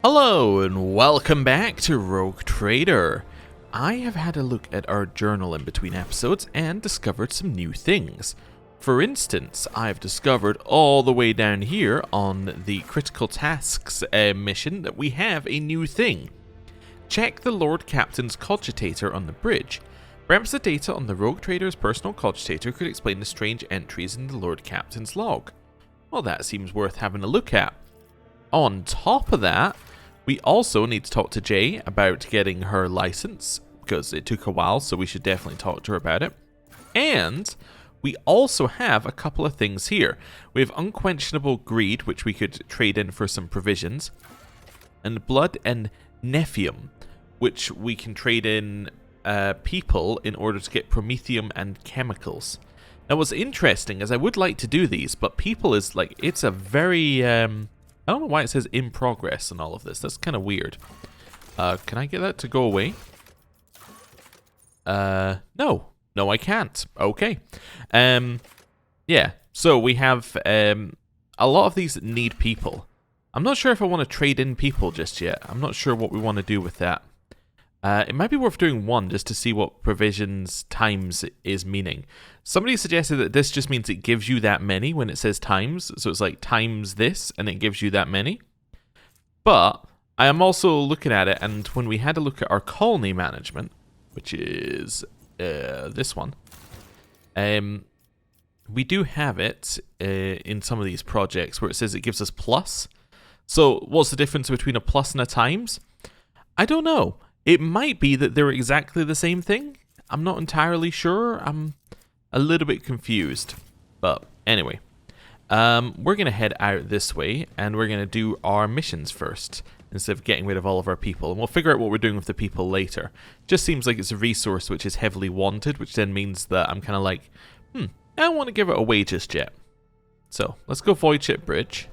Hello and welcome back to Rogue Trader. I have had a look at our journal in between episodes and discovered some new things. For instance, I've discovered all the way down here on the critical tasks mission that we have a new thing. Check the Lord Captain's cogitator on the bridge. Perhaps the data on the Rogue Trader's personal cogitator could explain the strange entries in the Lord Captain's log. Well, that seems worth having a look at. On top of that, we also need to talk to Jay about getting her license, because it took a while, so we should definitely talk to her about it. And we also have a couple of things here. We have unquenchable greed, which we could trade in for some provisions, and blood and nephium, which we can trade in people in order to get promethium and chemicals. Now, what's interesting is I would like to do these, but people is like, it's a very... I don't know why it says in progress and all of this. That's kind of weird. Can I get that to go away? No. No, I can't. Okay. Yeah. So we have a lot of these need people. I'm not sure if I want to trade in people just yet. I'm not sure what we want to do with that. It might be worth doing one just to see what provisions times is meaning. Somebody suggested that this just means it gives you that many when it says times. So it's like times this and it gives you that many. But I am also looking at it, and when we had a look at our colony management, which is this one, we do have it in some of these projects where it says it gives us plus. So what's the difference between a plus and a times? I don't know. It might be that they're exactly the same thing. I'm not entirely sure. I'm a little bit confused. But anyway, we're going to head out this way, and we're going to do our missions first, instead of getting rid of all of our people. And we'll figure out what we're doing with the people later. Just seems like it's a resource which is heavily wanted, which then means that I'm kind of like, I don't want to give it away just yet. So, let's go voidship bridge.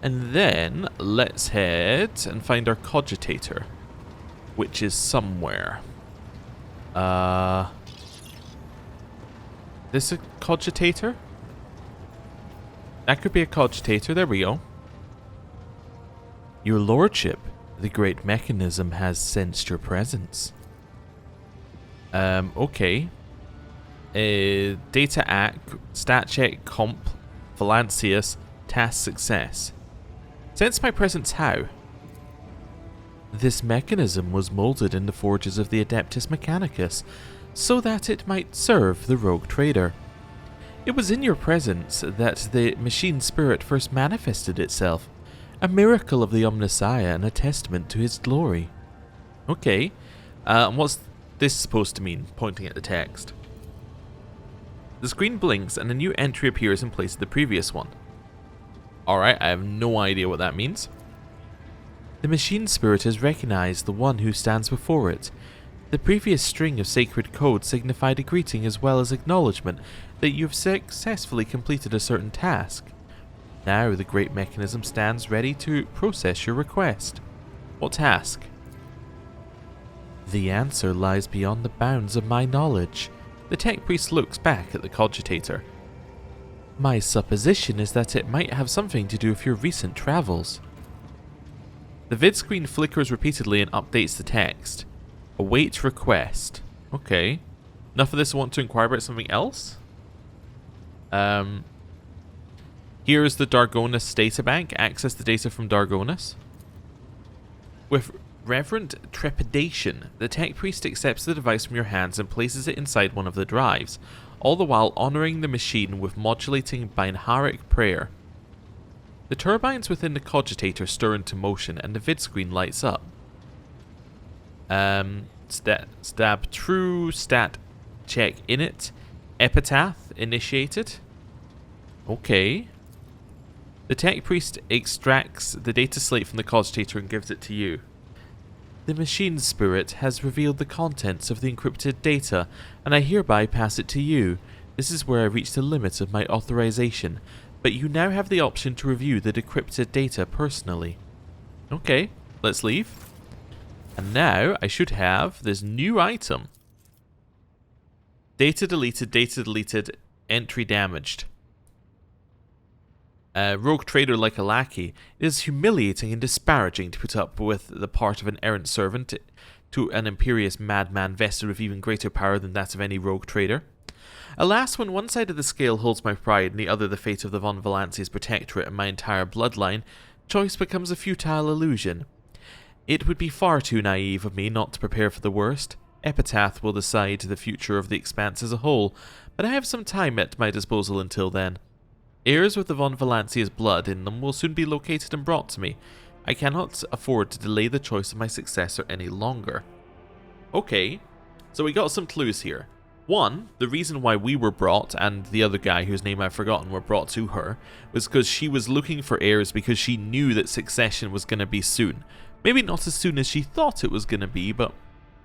And then, let's head and find our cogitator, which is somewhere. This a cogitator? That could be a cogitator. There we go. Your lordship, the great mechanism has sensed your presence. Okay. Data act, stat check, comp, Valancius, task success. Sense my presence how? This mechanism was molded in the forges of the Adeptus Mechanicus, so that it might serve the rogue trader. It was in your presence that the machine spirit first manifested itself, a miracle of the Omnissiah and a testament to his glory. Okay, what's this supposed to mean, pointing at the text? The screen blinks and a new entry appears in place of the previous one. Alright, I have no idea what that means. The machine spirit has recognized the one who stands before it. The previous string of sacred code signified a greeting as well as acknowledgement that you have successfully completed a certain task. Now the great mechanism stands ready to process your request. What task? The answer lies beyond the bounds of my knowledge. The tech priest looks back at the cogitator. My supposition is that it might have something to do with your recent travels. The vid screen flickers repeatedly and updates the text. Await request. Okay. Enough of this, I want to inquire about something else? Here is the Dargonus databank. Access the data from Dargonus. With reverent trepidation, the tech priest accepts the device from your hands and places it inside one of the drives, all the while honoring the machine with modulating binaric prayer. The turbines within the cogitator stir into motion and the vid screen lights up. Stab true, stat check init, epitaph initiated. Okay. The tech priest extracts the data slate from the cogitator and gives it to you. The machine spirit has revealed the contents of the encrypted data, and I hereby pass it to you. This is where I reach the limit of my authorization, but you now have the option to review the decrypted data personally. Okay, let's leave. And now I should have this new item. Data deleted, entry damaged. Rogue trader like a lackey, it is humiliating and disparaging to put up with the part of an errant servant to an imperious madman vested with even greater power than that of any rogue trader. Alas, when one side of the scale holds my pride and the other the fate of the von Valancia's protectorate and my entire bloodline, choice becomes a futile illusion. It would be far too naive of me not to prepare for the worst. Epitaph will decide the future of the Expanse as a whole, but I have some time at my disposal until then. Heirs with the von Valancia's blood in them will soon be located and brought to me. I cannot afford to delay the choice of my successor any longer. Okay, so we got some clues here. One, the reason why we were brought, and the other guy whose name I've forgotten were brought to her, was because she was looking for heirs because she knew that succession was going to be soon. Maybe not as soon as she thought it was going to be, but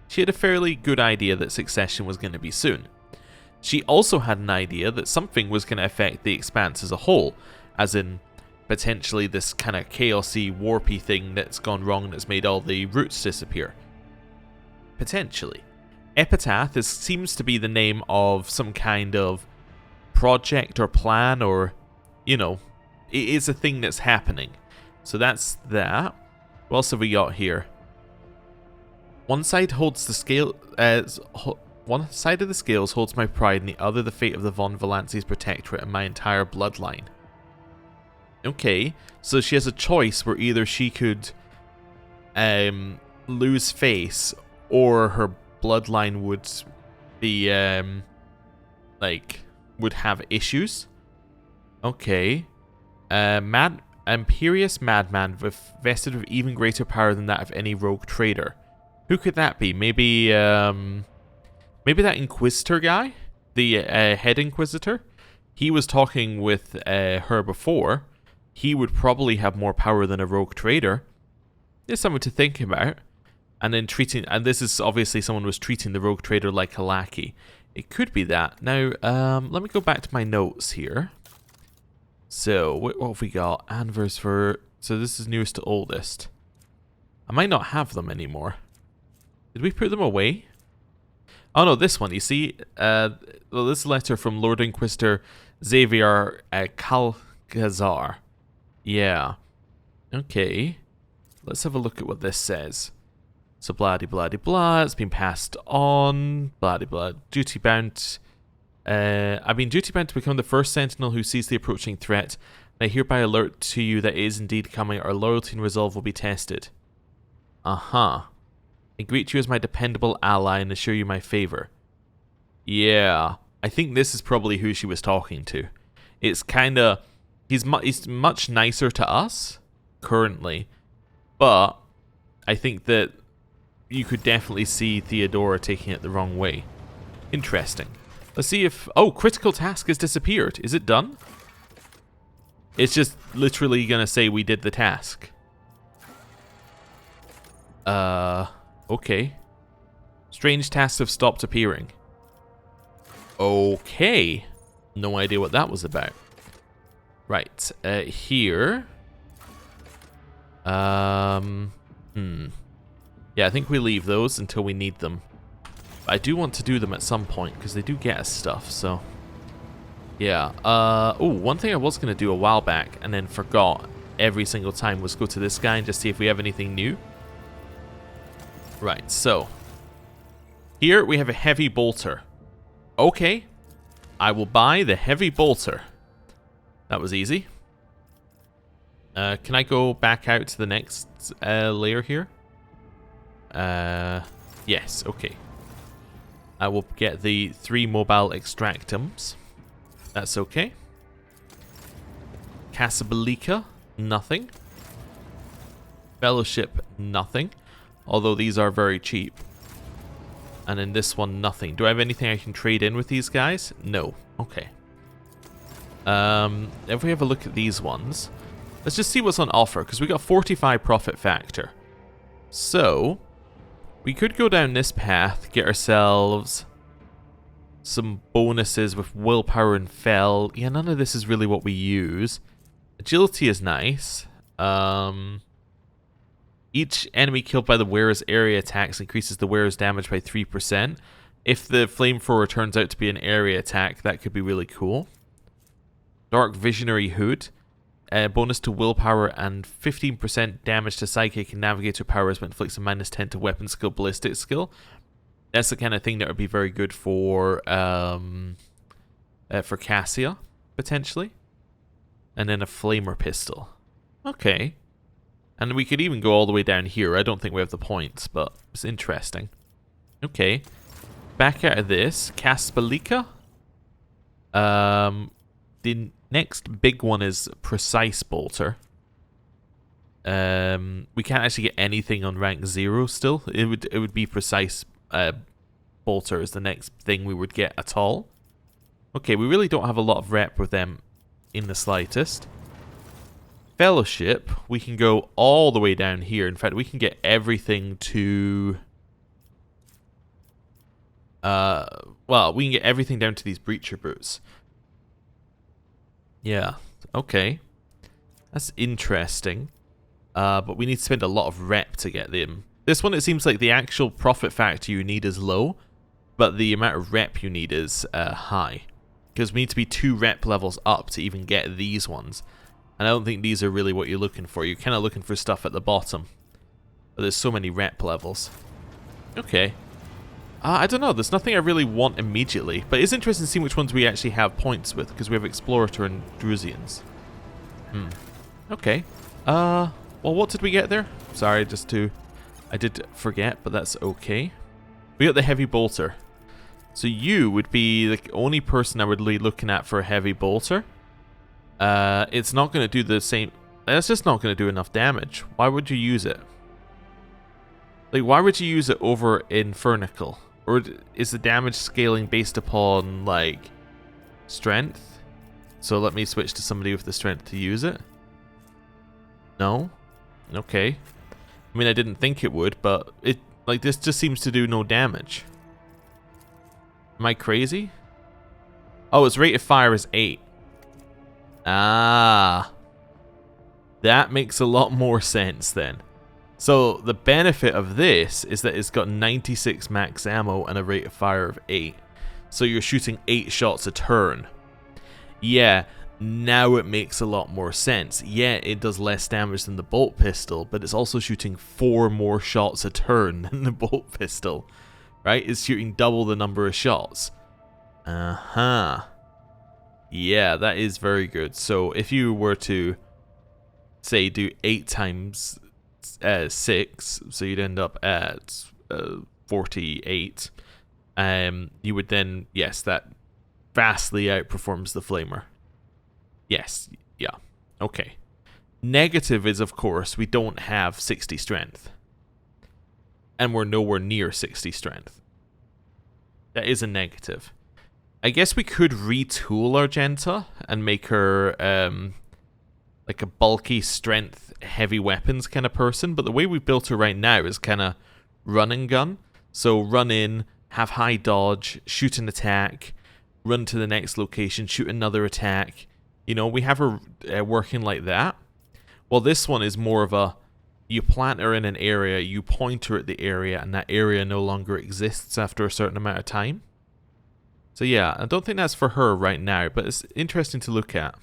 she had a fairly good idea that succession was going to be soon. She also had an idea that something was going to affect the Expanse as a whole, as in potentially this kind of chaosy, warpy thing that's gone wrong that's made all the roots disappear. Potentially. Epitaph seems to be the name of some kind of project or plan or, you know, it is a thing that's happening. So that's that. What else have we got here? One side holds the scale, one side of the scales holds my pride and the other the fate of the von Valancia's protectorate and my entire bloodline. Okay, so she has a choice where either she could lose face or her bloodline would be would have issues. Okay. Imperious madman vested with even greater power than that of any rogue trader. Who could that be? Maybe maybe that Inquisitor guy? The head Inquisitor? He was talking with her before. He would probably have more power than a rogue trader. There's something to think about. And then and this is obviously someone was treating the rogue trader like a lackey. It could be that. Now, let me go back to my notes here. So, what have we got? Anvers for... So this is newest to oldest. I might not have them anymore. Did we put them away? Oh no, this one, you see? Well, this letter from Lord Inquisitor Xavier Calgazar. Yeah. Okay. Let's have a look at what this says. So blah de blah de blah, it's been passed on, blah de blah, duty bound. I've been duty bound to become the first sentinel who sees the approaching threat. And I hereby alert to you that it is indeed coming. Our loyalty and resolve will be tested. I greet you as my dependable ally and assure you my favor. Yeah, I think this is probably who she was talking to. It's kinda... He's much nicer to us, currently. But I think that you could definitely see Theodora taking it the wrong way. Interesting. Let's see if... Oh, critical task has disappeared. Is it done? It's just literally going to say we did the task. Okay. Strange tasks have stopped appearing. Okay. No idea what that was about. Right. Here. Yeah, I think we leave those until we need them. I do want to do them at some point, because they do get us stuff, so... Yeah, oh, one thing I was going to do a while back, and then forgot every single time, was go to this guy and just see if we have anything new. Right, so... Here we have a heavy bolter. Okay, I will buy the heavy bolter. That was easy. Can I go back out to the next layer here? Yes, okay. I will get the 3 mobile extractums. That's okay. Casabelica, nothing. Fellowship, nothing. Although these are very cheap. And in this one, nothing. Do I have anything I can trade in with these guys? No. Okay. If we have a look at these ones, let's just see what's on offer, because we got 45 profit factor. So... we could go down this path, get ourselves some bonuses with willpower and fell. Yeah, none of this is really what we use. Agility is nice. Each enemy killed by the wearer's area attacks increases the wearer's damage by 3%. If the flamethrower turns out to be an area attack, that could be really cool. Dark Visionary Hood. bonus to willpower and 15% damage to psychic and navigator powers, but inflicts a -10 to weapon skill, ballistic skill. That's the kind of thing that would be very good for Cassia, potentially. And then a flamer pistol. Okay. And we could even go all the way down here. I don't think we have the points, but it's interesting. Okay. Back out of this. Caspalica. The next big one is Precise Bolter. We can't actually get anything on rank 0 still. It would be Precise Bolter is the next thing we would get at all. Okay, we really don't have a lot of rep with them in the slightest. Fellowship, we can go all the way down here. In fact, we can get everything to... well, we can get everything down to these Breacher boots. Yeah, okay. That's interesting. But we need to spend a lot of rep to get them. This one, it seems like the actual profit factor you need is low, but the amount of rep you need is high. Because we need to be 2 rep levels up to even get these ones. And I don't think these are really what you're looking for. You're kind of looking for stuff at the bottom. But there's so many rep levels. Okay. I don't know. There's nothing I really want immediately. But it's interesting to see which ones we actually have points with. Because we have Explorator and Drusians. Okay. Well, what did we get there? Sorry, I did forget, but that's okay. We got the Heavy Bolter. So you would be the only person I would be looking at for a Heavy Bolter. It's not going to do the same... It's just not going to do enough damage. Why would you use it? Like, why would you use it over Infernical? Or is the damage scaling based upon, like, strength? So let me switch to somebody with the strength to use it. No? Okay. I mean, I didn't think it would, but it... Like, this just seems to do no damage. Am I crazy? Oh, its rate of fire is 8. Ah. That makes a lot more sense then. So, the benefit of this is that it's got 96 max ammo and a rate of fire of 8. So you're shooting 8 shots a turn. Yeah, now it makes a lot more sense. Yeah, it does less damage than the bolt pistol, but it's also shooting 4 more shots a turn than the bolt pistol. Right? It's shooting double the number of shots. Uh-huh. Yeah, that is very good. So if you were to, say, do 8 times 6, so you'd end up at 48, you would then, yes, that vastly outperforms the Flamer. Yes, yeah, okay. Negative is, of course, we don't have 60 strength. And we're nowhere near 60 strength. That is a negative. I guess we could retool Argenta and make her like a bulky strength heavy weapons kind of person, but the way we've built her right now is kind of run and gun. So run in, have high dodge, shoot an attack, run to the next location, shoot another attack. You know, we have her working like that. Well, this one is more of a, you plant her in an area, you point her at the area, and that area no longer exists after a certain amount of time. So yeah, I don't think that's for her right now, but it's interesting to look at.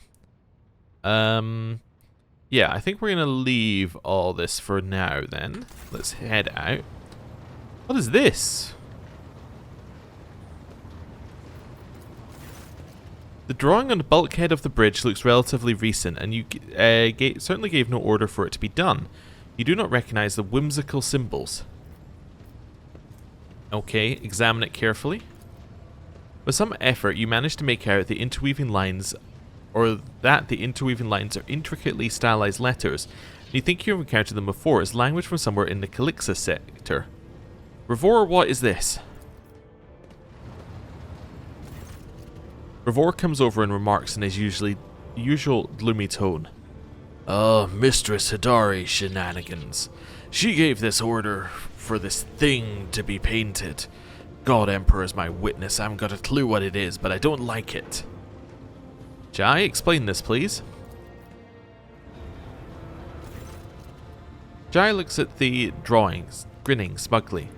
Yeah, I think we're going to leave all this for now then. Let's head out. What is this? The drawing on the bulkhead of the bridge looks relatively recent, and you certainly gave no order for it to be done. You do not recognize the whimsical symbols. Okay, examine it carefully. With some effort, you manage to make out the interweaving lines, or that the interweaving lines are intricately stylized letters. You think you've encountered them before as language from somewhere in the Calixa sector. Revor, what is this? Revor comes over and remarks in his usual gloomy tone. Mistress Hidari shenanigans. She gave this order for this thing to be painted. God Emperor is my witness. I haven't got a clue what it is, but I don't like it. Jai, explain this, please. Jai looks at the drawings, grinning smugly.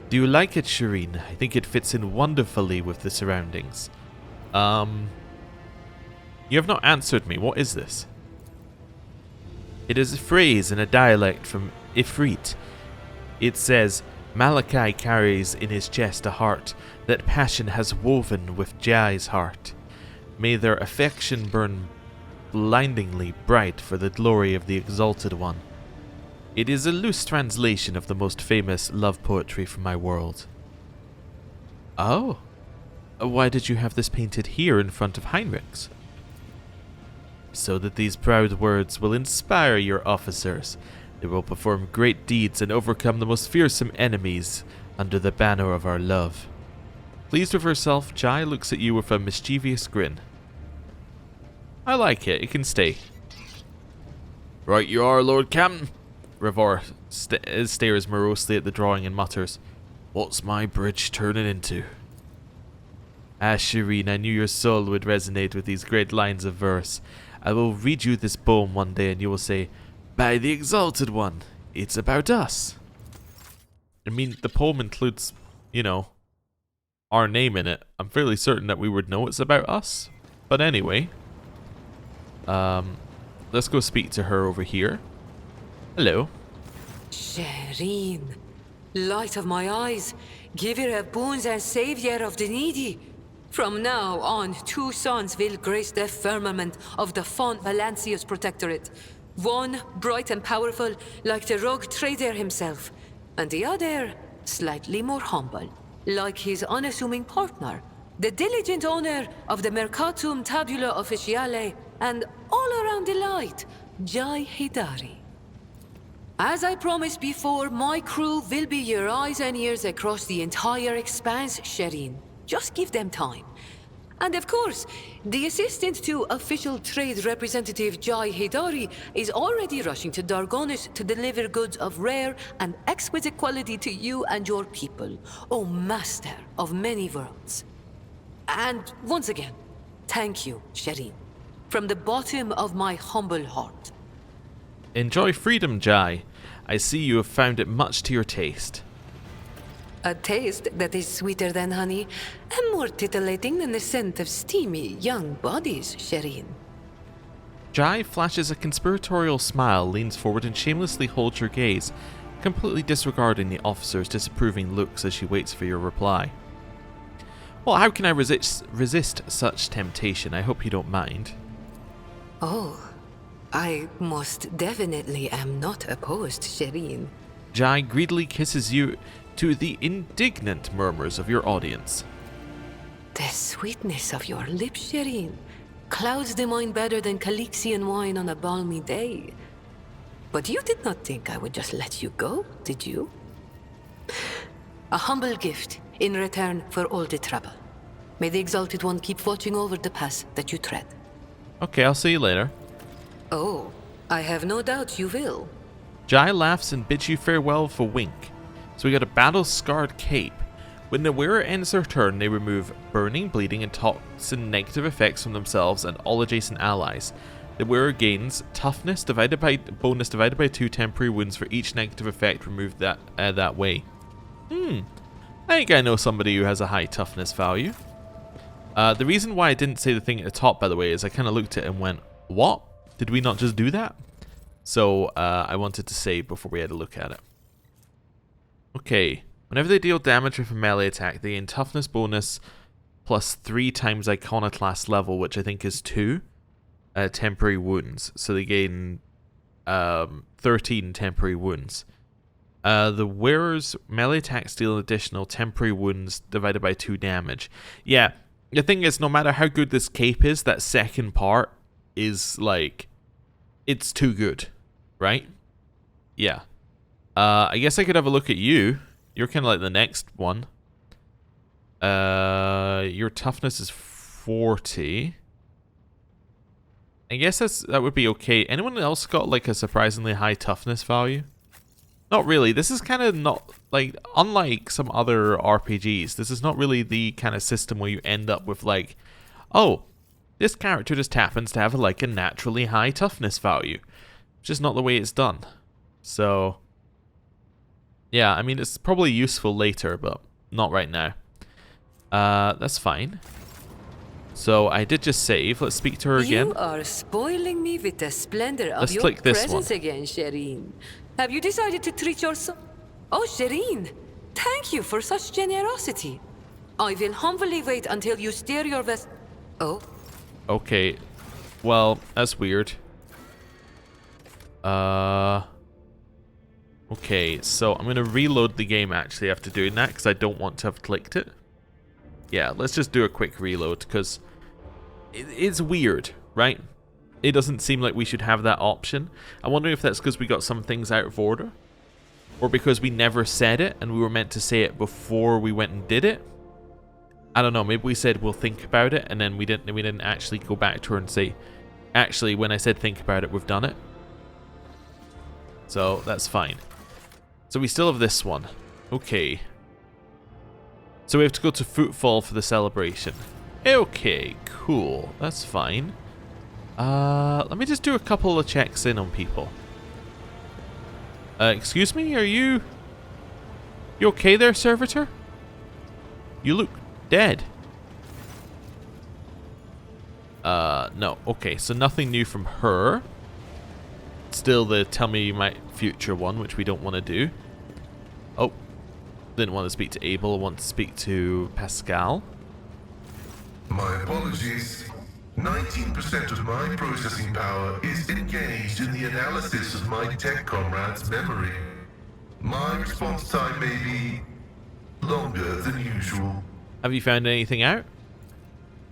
Do you like it, Shireen? I think it fits in wonderfully with the surroundings. You have not answered me. What is this? It is a phrase in a dialect from Ifrit. It says, Malachi carries in his chest a heart that passion has woven with Jai's heart. May their affection burn blindingly bright for the glory of the Exalted One. It is a loose translation of the most famous love poetry from my world. Oh, why did you have this painted here in front of Heinrich's? So that these proud words will inspire your officers. They will perform great deeds and overcome the most fearsome enemies under the banner of our love. Pleased with herself, Jai looks at you with a mischievous grin. I like it. It can stay. Right you are, Lord Captain. Rivor stares morosely at the drawing and mutters, What's my bridge turning into? Ah, Shireen, I knew your soul would resonate with these great lines of verse. I will read you this poem one day and you will say, By the Exalted One, it's about us. I mean, the poem includes, you know, our name in it. I'm fairly certain that we would know it's about us. But anyway, let's go speak to her over here. Hello. Shireen, light of my eyes, giver of boons and savior of the needy. From now on, two sons will grace the firmament of the Font Valancius Protectorate. One bright and powerful, like the rogue trader himself, and the other slightly more humble, like his unassuming partner, the diligent owner of the Mercatum Tabula Officiale, and all around delight, Jai Hidari. As I promised before, my crew will be your eyes and ears across the entire expanse, Shireen. Just give them time. And of course, the assistant to official trade representative Jai Hidari is already rushing to Dargonis to deliver goods of rare and exquisite quality to you and your people, O master of many worlds. And once again, thank you, Shireen, from the bottom of my humble heart. Enjoy freedom, Jai. I see you have found it much to your taste. A taste that is sweeter than honey, and more titillating than the scent of steamy, young bodies, Shireen. Jai flashes a conspiratorial smile, leans forward and shamelessly holds your gaze, completely disregarding the officer's disapproving looks as she waits for your reply. Well, how can I resist such temptation? I hope you don't mind. Oh, I most definitely am not opposed, Shireen. Jai greedily kisses you to the indignant murmurs of your audience. The sweetness of your lips, Shireen, clouds the mind better than Calixian wine on a balmy day. But you did not think I would just let you go, did you? A humble gift in return for all the trouble. May the Exalted One keep watching over the path that you tread. Okay, I'll see you later. Oh, I have no doubt you will. Jai laughs and bids you farewell with a wink. So we got a battle-scarred cape. When the wearer ends their turn, they remove burning, bleeding, and toxin negative effects from themselves and all adjacent allies. The wearer gains toughness bonus divided by 2 temporary wounds for each negative effect removed that way. I think I know somebody who has a high toughness value. The reason why I didn't say the thing at the top, by the way, is I kind of looked at it and went, what? Did we not just do that? So I wanted to say before we had a look at it. Okay. Whenever they deal damage with a melee attack, they gain toughness bonus plus 3 times iconoclast level, which I think is 2 temporary wounds. So they gain 13 temporary wounds. The wearer's melee attacks deal additional temporary wounds divided by 2 damage. Yeah, the thing is, no matter how good this cape is, that second part is like, it's too good, right? Yeah. I guess I could have a look at you. You're kind of like the next one. Your toughness is 40. I guess that would be okay. Anyone else got like a surprisingly high toughness value? Not really. This is kind of not like, unlike some other RPGs, this is not really the kind of system where you end up with like, oh, this character just happens to have like a naturally high toughness value. Just not the way it's done. So yeah, I mean, it's probably useful later, but not right now. That's fine. So I did just save. Let's speak to her again. You are spoiling me with the splendor of Let's your click this presence one. again, Shireen. Have you decided to treat your son? Oh, Shireen, thank you for such generosity. I will humbly wait until you steer your vessel. Oh, Okay. Well, that's weird. Okay, so I'm going to reload the game actually after doing that because I don't want to have clicked it. Yeah, let's just do a quick reload because it's weird, right? It doesn't seem like we should have that option. I'm wondering if that's because we got some things out of order or because we never said it and we were meant to say it before we went and did it. I don't know, maybe we said we'll think about it and then we didn't actually go back to her and say, actually, when I said think about it, we've done it. So that's fine. So we still have this one. Okay. So we have to go to Footfall for the celebration. Okay, cool. That's fine. Let me just do a couple of checks in on people. Excuse me, are you okay there, servitor? You look dead. No. Okay, so nothing new from her. Still the tell me my future one, which we don't want to do. Oh. Didn't want to speak to Abel, want to speak to Pascal. My apologies. 19% of my processing power is engaged in the analysis of my tech comrade's memory. My response time may be longer than usual. Have you found anything out?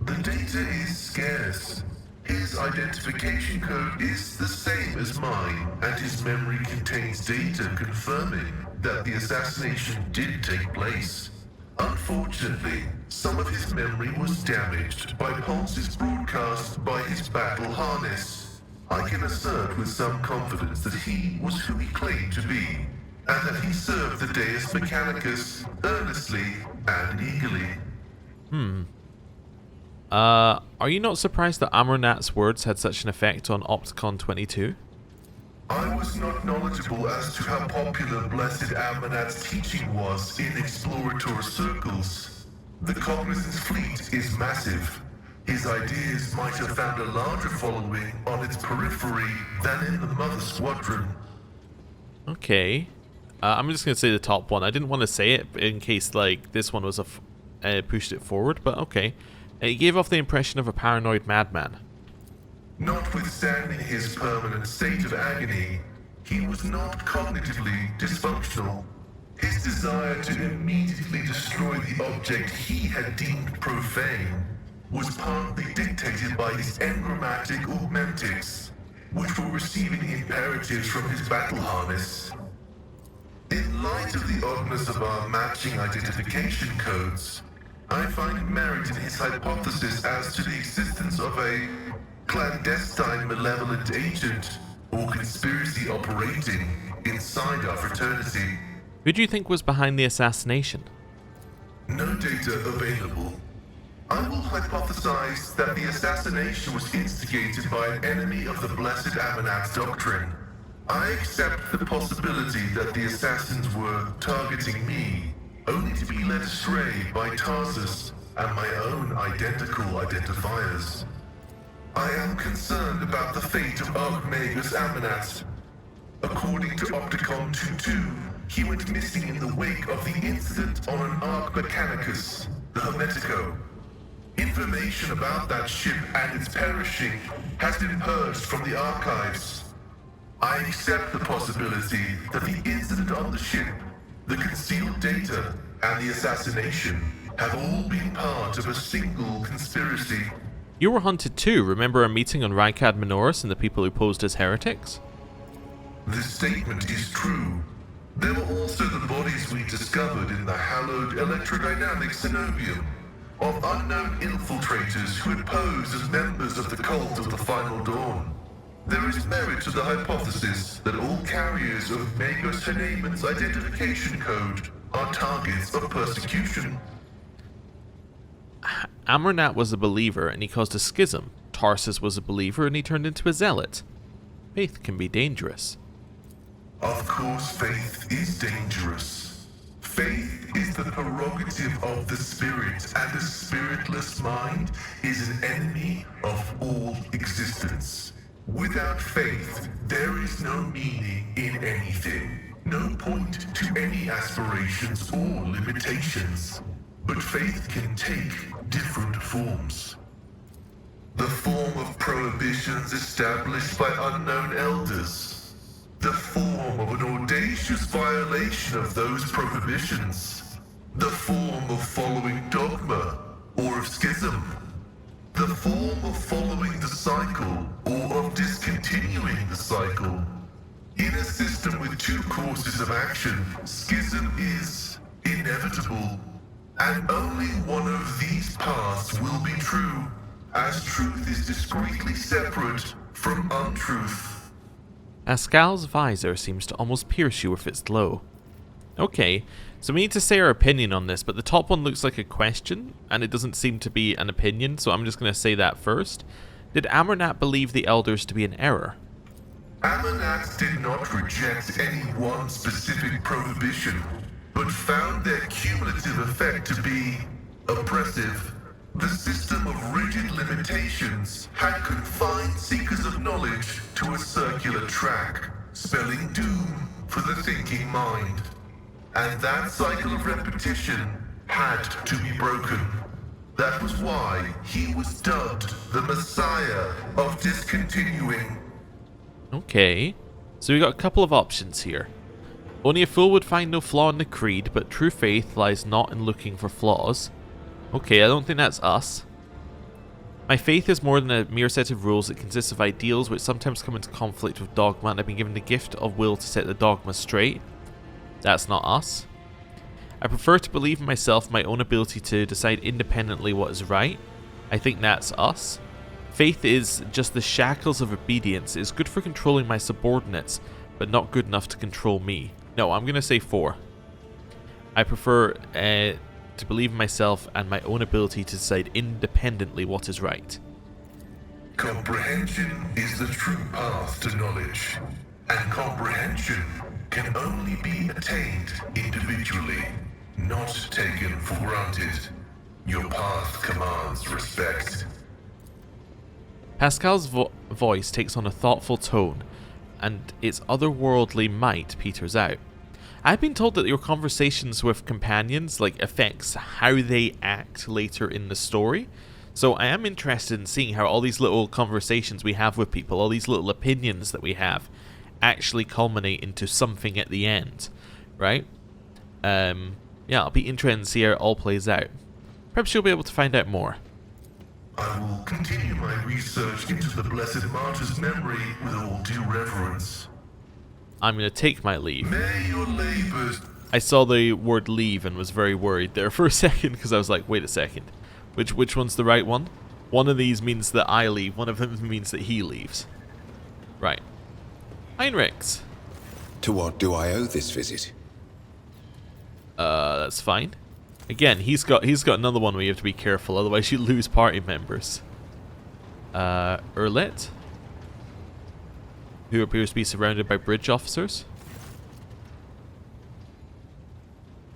The data is scarce. His identification code is the same as mine, and his memory contains data confirming that the assassination did take place. Unfortunately, some of his memory was damaged by pulses broadcast by his battle harness. I can assert with some confidence that he was who he claimed to be, and that he served the Deus Mechanicus earnestly and eagerly. Are you not surprised that Amornat's words had such an effect on Opticon 22? I was not knowledgeable as to how popular Blessed Ammonat's teaching was in explorator circles. The Cognizance fleet is massive. His ideas might have found a larger following on its periphery than in the Mother Squadron. Okay. I'm just going to say the top one. I didn't want to say it in case like this one was pushed it forward, but okay. It gave off the impression of a paranoid madman. Notwithstanding his permanent state of agony, he was not cognitively dysfunctional. His desire to immediately destroy the object he had deemed profane was partly dictated by his engrammatic augmentics, which were receiving imperatives from his battle harness. In light of the oddness of our matching identification codes, I find merit in his hypothesis as to the existence of a clandestine malevolent agent or conspiracy operating inside our fraternity. Who do you think was behind the assassination? No data available. I will hypothesize that the assassination was instigated by an enemy of the Blessed Ammonat's doctrine. I accept the possibility that the assassins were targeting me, only to be led astray by Tarsus and my own identical identifiers. I am concerned about the fate of Archmagus Ammonat. According to Opticon 2-2, he went missing in the wake of the incident on an Arch Mechanicus, the Hermetico. Information about that ship and its perishing has been purged from the archives. I accept the possibility that the incident on the ship, the concealed data, and the assassination have all been part of a single conspiracy. You were hunted too, remember our meeting on Rykad Minoris and the people who posed as heretics? This statement is true. There were also the bodies we discovered in the hallowed electrodynamic cenobium of unknown infiltrators who had posed as members of the cult of the Final Dawn. There is merit to the hypothesis that all carriers of Magos Haneman's identification code are targets of persecution. Amornat was a believer and he caused a schism. Tarsus was a believer and he turned into a zealot. Faith can be dangerous. Of course, faith is dangerous. Faith is the prerogative of the spirit, and a spiritless mind is an enemy of all existence. Without faith, there is no meaning in anything, no point to any aspirations or limitations. But faith can take different forms. The form of prohibitions established by unknown elders. The form of an audacious violation of those prohibitions. The form of following dogma or of schism. The form of following the cycle or of discontinuing the cycle. In a system with two courses of action, schism is inevitable, and only one of these paths will be true, as truth is discreetly separate from untruth. Pascal's visor seems to almost pierce you with its glow. Okay, so we need to say our opinion on this, but the top one looks like a question, and it doesn't seem to be an opinion, so I'm just going to say that first. Did Amernat believe the Elders to be in error? Amernats did not reject any one specific prohibition, but found their cumulative effect to be oppressive. The system of rigid limitations had confined seekers of knowledge to a circular track, spelling doom for the thinking mind. And that cycle of repetition had to be broken. That was why he was dubbed the Messiah of discontinuing. Okay, so we got a couple of options here. Only a fool would find no flaw in the creed, but true faith lies not in looking for flaws. Okay, I don't think that's us. My faith is more than a mere set of rules. It consists of ideals which sometimes come into conflict with dogma, and I've been given the gift of will to set the dogma straight. That's not us. I prefer to believe in myself, my own ability to decide independently what is right. I think that's us. Faith is just the shackles of obedience. It is good for controlling my subordinates, but not good enough to control me. No, I'm going to say 4. I prefer to believe in myself and my own ability to decide independently what is right. Comprehension is the true path to knowledge, and comprehension can only be attained individually, not taken for granted. Your path commands respect. Pascal's voice takes on a thoughtful tone, and its otherworldly might peters out. I've been told that your conversations with companions affects how they act later in the story, so I am interested in seeing how all these little conversations we have with people, all these little opinions that we have, actually culminate into something at the end, right? Yeah, I'll be interested to see how it all plays out. Perhaps you'll be able to find out more. I will continue my research into the Blessed Martyr's memory with all due reverence. I'm going to take my leave. May your labors... I saw the word leave and was very worried there for a second, because I was like, wait a second. Which one's the right one? One of these means that I leave, one of them means that he leaves. Right. Heinrichs. To what do I owe this visit? That's fine. Again, he's got another one where you have to be careful, otherwise you lose party members. Erlet, who appears to be surrounded by bridge officers.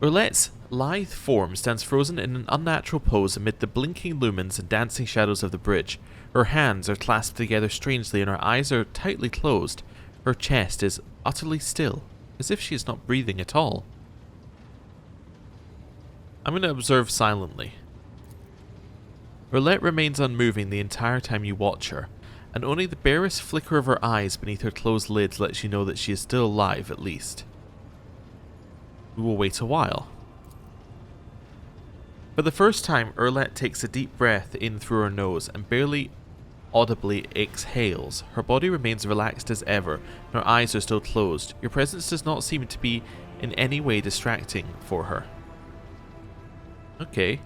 Erlet's lithe form stands frozen in an unnatural pose amid the blinking lumens and dancing shadows of the bridge. Her hands are clasped together strangely and her eyes are tightly closed. Her chest is utterly still, as if she is not breathing at all. I'm going to observe silently. Erlet remains unmoving the entire time you watch her, and only the barest flicker of her eyes beneath her closed lids lets you know that she is still alive, at least. We will wait a while. For the first time, Erlet takes a deep breath in through her nose and barely audibly exhales. Her body remains relaxed as ever, and her eyes are still closed. Your presence does not seem to be in any way distracting for her. Okay,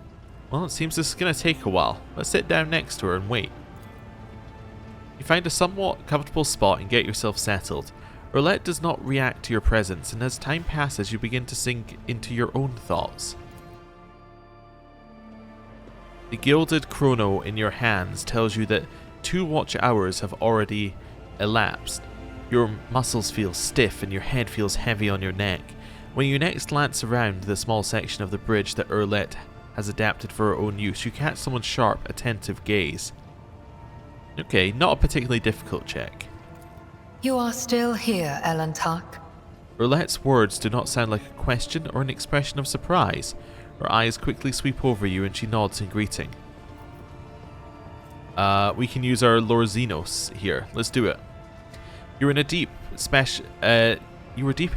well, it seems this is going to take a while. Let's sit down next to her and wait. You find a somewhat comfortable spot and get yourself settled. Erlet does not react to your presence, and as time passes, you begin to sink into your own thoughts. The gilded chrono in your hands tells you that 2 watch hours have already elapsed. Your muscles feel stiff and your head feels heavy on your neck. When you next glance around the small section of the bridge that Urlet has adapted for her own use, you catch someone's sharp, attentive gaze. Okay, not a particularly difficult check. You are still here, Elantark. Urlet's words do not sound like a question or an expression of surprise. Her eyes quickly sweep over you and she nods in greeting. We can use our Lorzinos here. Let's do it. You were deep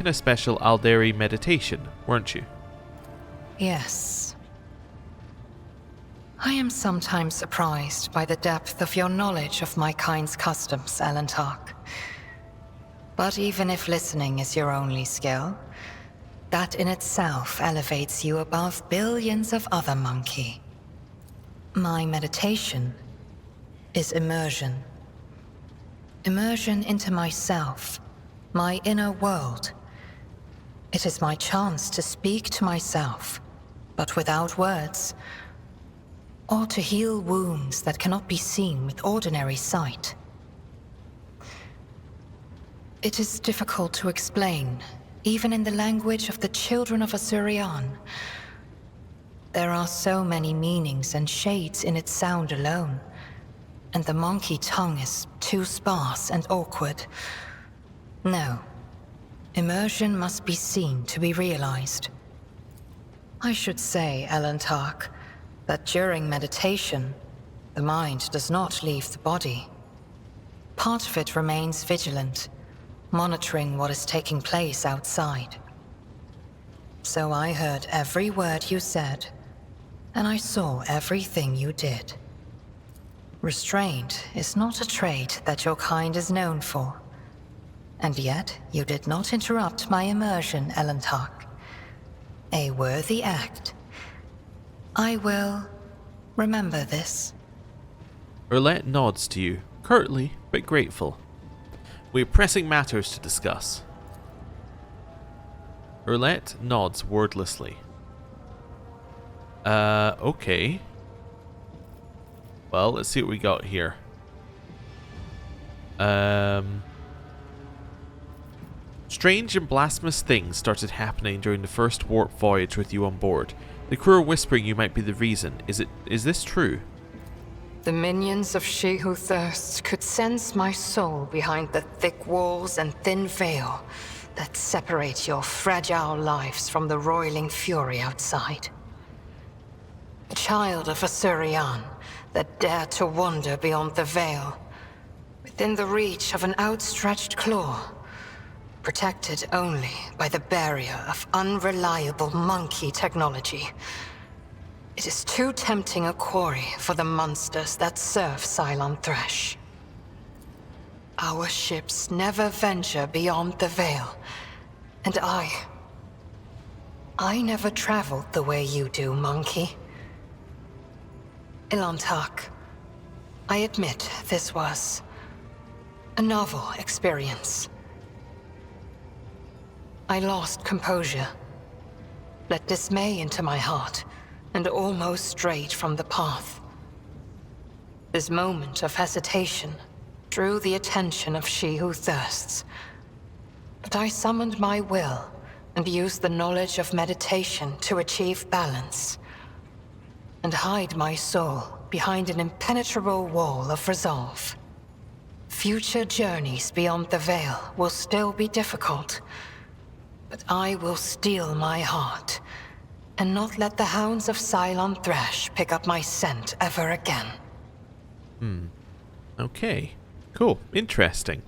in a special Alderi meditation, weren't you? Yes. I am sometimes surprised by the depth of your knowledge of my kind's customs, Elantark. But even if listening is your only skill, that in itself elevates you above billions of other monkey. My meditation is immersion. Immersion into myself, my inner world. It is my chance to speak to myself, but without words, or to heal wounds that cannot be seen with ordinary sight. It is difficult to explain, even in the language of the children of Asurian. There are so many meanings and shades in its sound alone, and the monkey tongue is too sparse and awkward. No, immersion must be seen to be realized. I should say, Elantark, that during meditation, the mind does not leave the body. Part of it remains vigilant, monitoring what is taking place outside. So I heard every word you said, and I saw everything you did. Restraint is not a trait that your kind is known for. And yet, you did not interrupt my immersion, Elantark. A worthy act. I will remember this. Urlet nods to you, curtly but grateful. We have pressing matters to discuss. Urlet nods wordlessly. Okay. Well, let's see what we got here. Strange and blasphemous things started happening during the first warp voyage with you on board. The crew are whispering you might be the reason. Is this true? The minions of She Who Thirsts could sense my soul behind the thick walls and thin veil that separate your fragile lives from the roiling fury outside. A child of Asurian that dared to wander beyond the veil, within the reach of an outstretched claw, protected only by the barrier of unreliable monkey technology. It is too tempting a quarry for the monsters that serve Cylon Thresh. Our ships never venture beyond the veil, and I never traveled the way you do, monkey. Elantark, I admit this was a novel experience. I lost composure, let dismay into my heart, and almost strayed from the path. This moment of hesitation drew the attention of She Who Thirsts, but I summoned my will and used the knowledge of meditation to achieve balance, and hide my soul behind an impenetrable wall of resolve. Future journeys beyond the veil will still be difficult, but I will steel my heart and not let the hounds of Cylon Thresh pick up my scent ever again. Okay. Cool. Interesting.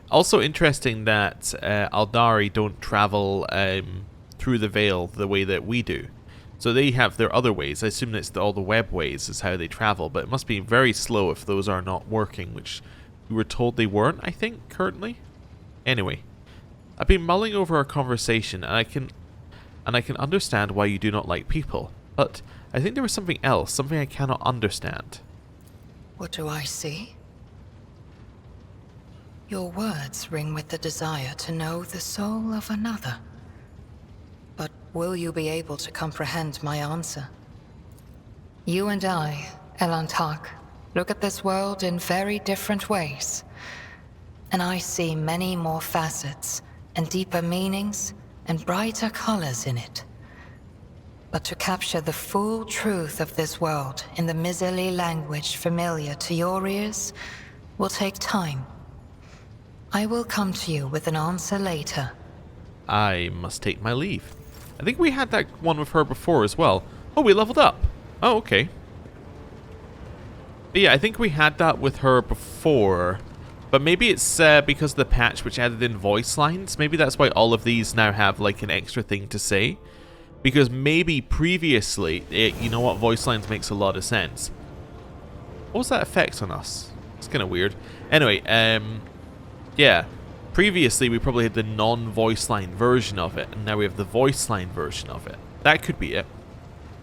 Also interesting that Aldari don't travel through the veil the way that we do. So they have their other ways. I assume it's all the web ways is how they travel, but it must be very slow if those are not working, which we were told they weren't, I think, currently. Anyway, I've been mulling over our conversation, and I can understand why you do not like people, but I think there was something else, something I cannot understand. What do I see? Your words ring with the desire to know the soul of another. But will you be able to comprehend my answer? You and I, Elantark, look at this world in very different ways. And I see many more facets and deeper meanings and brighter colors in it. But to capture the full truth of this world in the miserly language familiar to your ears will take time. I will come to you with an answer later. I must take my leave. I think we had that one with her before as well. Oh, we leveled up. Oh, okay. But yeah, I think we had that with her before. But maybe it's because of the patch which added in voice lines. Maybe that's why all of these now have like an extra thing to say. Because maybe previously, you know what, voice lines makes a lot of sense. What was that effect on us? It's kind of weird. Anyway, yeah. Previously, we probably had the non-voice line version of it, and now we have the voice line version of it. That could be it.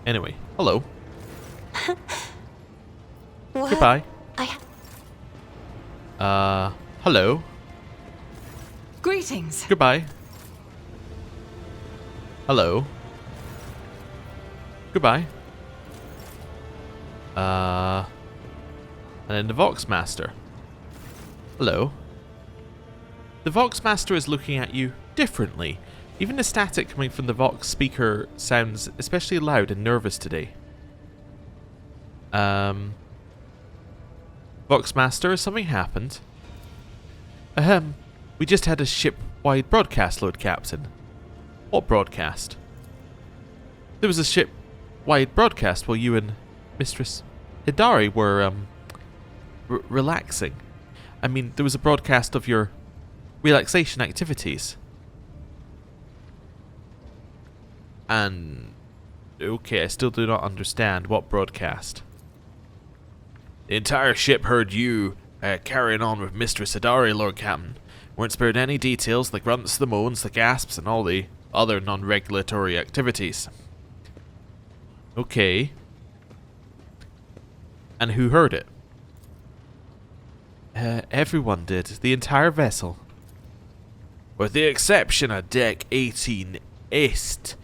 Anyway, hello. What? Goodbye. Hello. Greetings. Goodbye. Hello. Goodbye. And then the Voxmaster. Hello. The Voxmaster is looking at you differently. Even the static coming from the Vox speaker sounds especially loud and nervous today. Voxmaster, has something happened? We just had a ship-wide broadcast, Lord Captain. What broadcast? There was a ship-wide broadcast while you and Mistress Hidari were, relaxing. I mean, there was a broadcast of your relaxation activities. And... okay, I still do not understand. What broadcast? The entire ship heard you carrying on with Mistress Hidari, Lord Captain. Weren't spared any details, the grunts, the moans, the gasps, and all the other non-regulatory activities. Okay. And who heard it? Everyone did. The entire vessel. With the exception of Deck 18 East,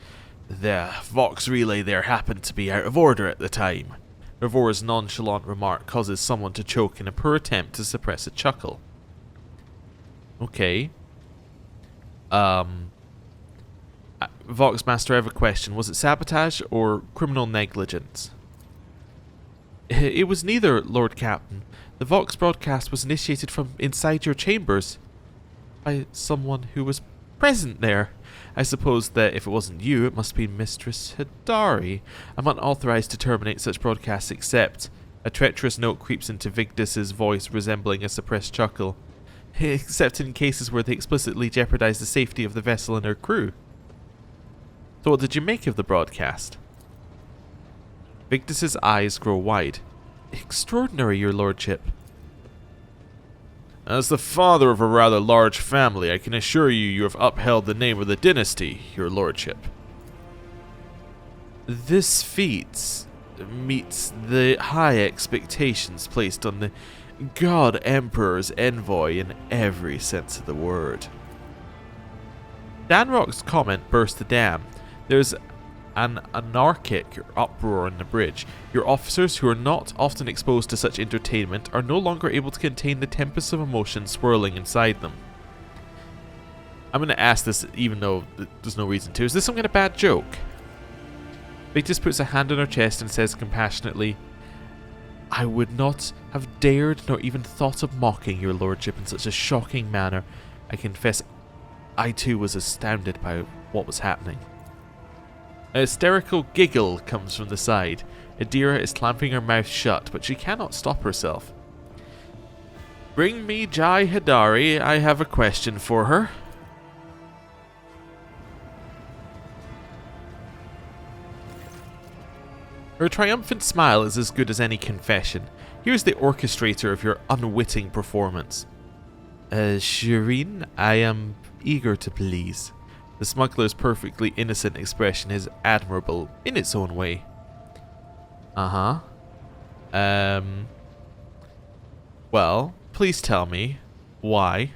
the Vox relay there happened to be out of order at the time. Revor's nonchalant remark causes someone to choke in a poor attempt to suppress a chuckle. Okay. Voxmaster, I have a question. Was it sabotage or criminal negligence? It was neither, Lord Captain. The Vox broadcast was initiated from inside your chambers by someone who was present there. I suppose that if it wasn't you, it must be Mistress Hidari. I'm unauthorized to terminate such broadcasts except... A treacherous note creeps into Vigdis's voice, resembling a suppressed chuckle. Except in cases where they explicitly jeopardize the safety of the vessel and her crew. So what did you make of the broadcast? Vigdis's eyes grow wide. Extraordinary, your lordship. As the father of a rather large family, I can assure you you have upheld the name of the dynasty, your lordship. This feat meets the high expectations placed on the God Emperor's envoy in every sense of the word. Danrock's comment burst the dam. There's an anarchic uproar on the bridge. Your officers, who are not often exposed to such entertainment, are no longer able to contain the tempest of emotion swirling inside them. I'm going to ask this even though there's no reason to. Is this some kind of bad joke? Victus puts a hand on her chest and says compassionately, I would not have dared nor even thought of mocking your lordship in such a shocking manner. I confess I too was astounded by what was happening. A hysterical giggle comes from the side. Adira is clamping her mouth shut, but she cannot stop herself. Bring me Jai Hidari. I have a question for her. Her triumphant smile is as good as any confession. Here's the orchestrator of your unwitting performance. Shireen, I am eager to please. The smuggler's perfectly innocent expression is admirable in its own way. Well, please tell me, why?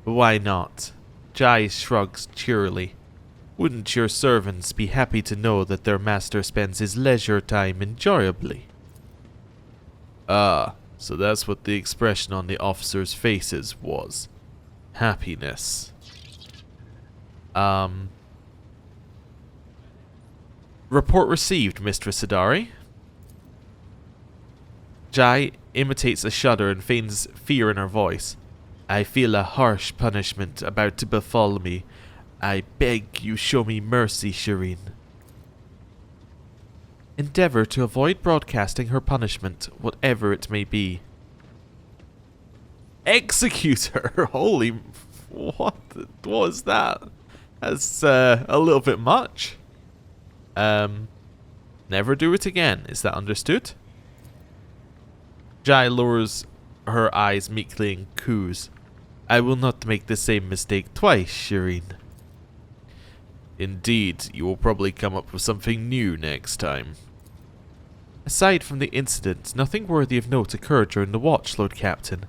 Why not? Jai shrugs cheerily. Wouldn't your servants be happy to know that their master spends his leisure time enjoyably? Ah, so that's what the expression on the officers' faces was. Happiness. Report received, Mistress Sidari. Jai imitates a shudder and feigns fear in her voice. I feel a harsh punishment about to befall me. I beg you show me mercy, Shireen. Endeavour to avoid broadcasting her punishment, whatever it may be. Execute her! Holy... What was that? That's a little bit much. Never do it again. Is that understood? Jai lowers her eyes meekly and coos. I will not make the same mistake twice, Shireen. Indeed, you will probably come up with something new next time. Aside from the incident, nothing worthy of note occurred during the watch, Lord Captain.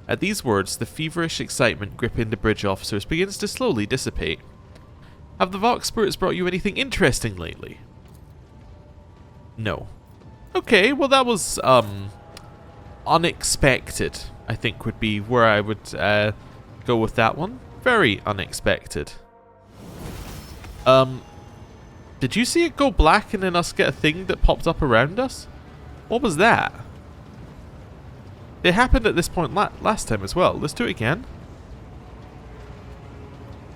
At these words, the feverish excitement gripping the bridge officers begins to slowly dissipate. Have the Vox Spirits brought you anything interesting lately? No. Okay, well that was, unexpected, I think would be where I would, go with that one. Very unexpected. Did you see it go black and then us get a thing that popped up around us? What was that? It happened at this point last time as well. Let's do it again.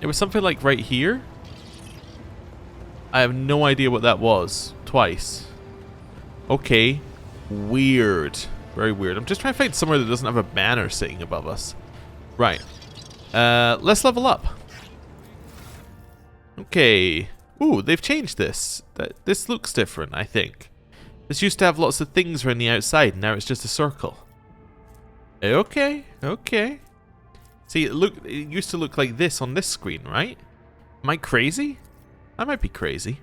It was something like right here. I have no idea what that was. Twice. Okay. Weird. Very weird. I'm just trying to find somewhere that doesn't have a banner sitting above us. Right. Let's level up. Okay. Ooh, they've changed this. This looks different, I think. This used to have lots of things around the outside, and now it's just a circle. Okay, okay. See, it used to look like this on this screen, right? Am I crazy? I might be crazy.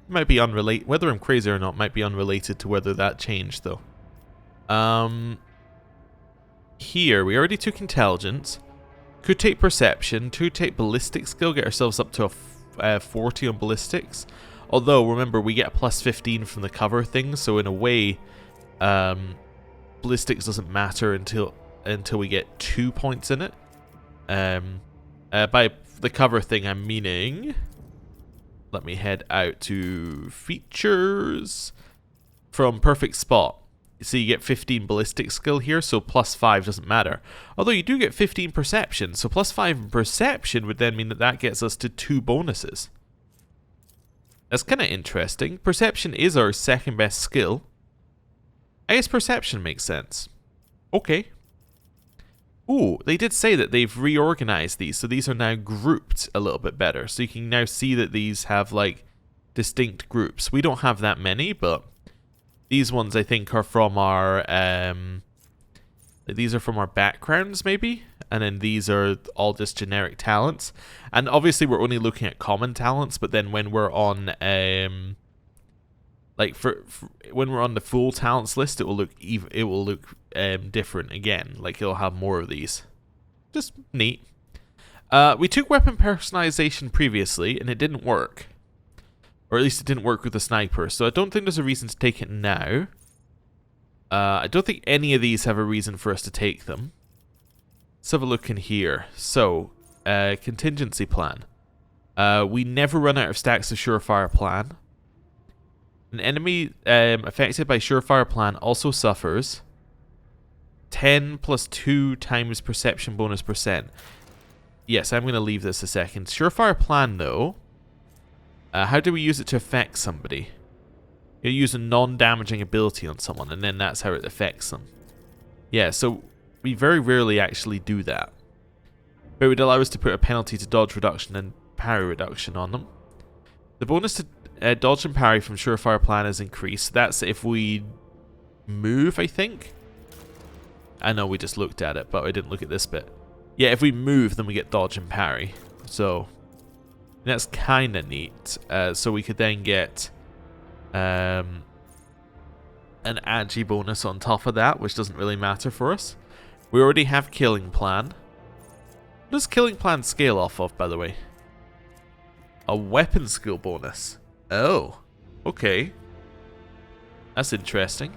It might be unrelated. Whether I'm crazy or not might be unrelated to whether that changed, though. Here, we already took intelligence. Could take perception. Could take ballistic skill. Get ourselves up to a 40 on ballistics. Although, remember, we get a plus 15 from the cover thing. So, in a way, ballistics doesn't matter until we get 2 points in it. By the cover thing, I'm meaning... Let me head out to features. From perfect spot. So you get 15 ballistic skill here, so plus 5 doesn't matter. Although you do get 15 perception, so plus 5 in perception would then mean that gets us to 2 bonuses. That's kind of interesting. Perception is our second best skill. I guess perception makes sense. Okay. Ooh, they did say that they've reorganized these, so these are now grouped a little bit better. So you can now see that these have, like, distinct groups. We don't have that many, but... These ones, I think, are from our, these are from our backgrounds, maybe? And then these are all just generic talents. And obviously, we're only looking at common talents, but then when we're on, like, when we're on the full talents list, it will look different again. Like, it'll have more of these. Just neat. We took weapon personalization previously, and it didn't work. Or at least it didn't work with the sniper, so I don't think there's a reason to take it now. I don't think any of these have a reason for us to take them. Let's have a look in here. So, contingency plan. We never run out of stacks of surefire plan. An enemy affected by surefire plan also suffers 10 plus 2 times perception bonus %. Yes, I'm going to leave this a second. Surefire plan, though. How do we use it to affect somebody? You use a non-damaging ability on someone, and then that's how it affects them. Yeah, so we very rarely actually do that. But it would allow us to put a penalty to dodge reduction and parry reduction on them. The bonus to dodge and parry from surefire plan is increased. That's if we move, I think. I know we just looked at it, but I didn't look at this bit. Yeah, if we move, then we get dodge and parry. So... that's kind of neat. So we could then get an agi bonus on top of that, which doesn't really matter for us. We already have killing plan. What does killing plan scale off of, by the way? A weapon skill bonus. Oh, okay. That's interesting.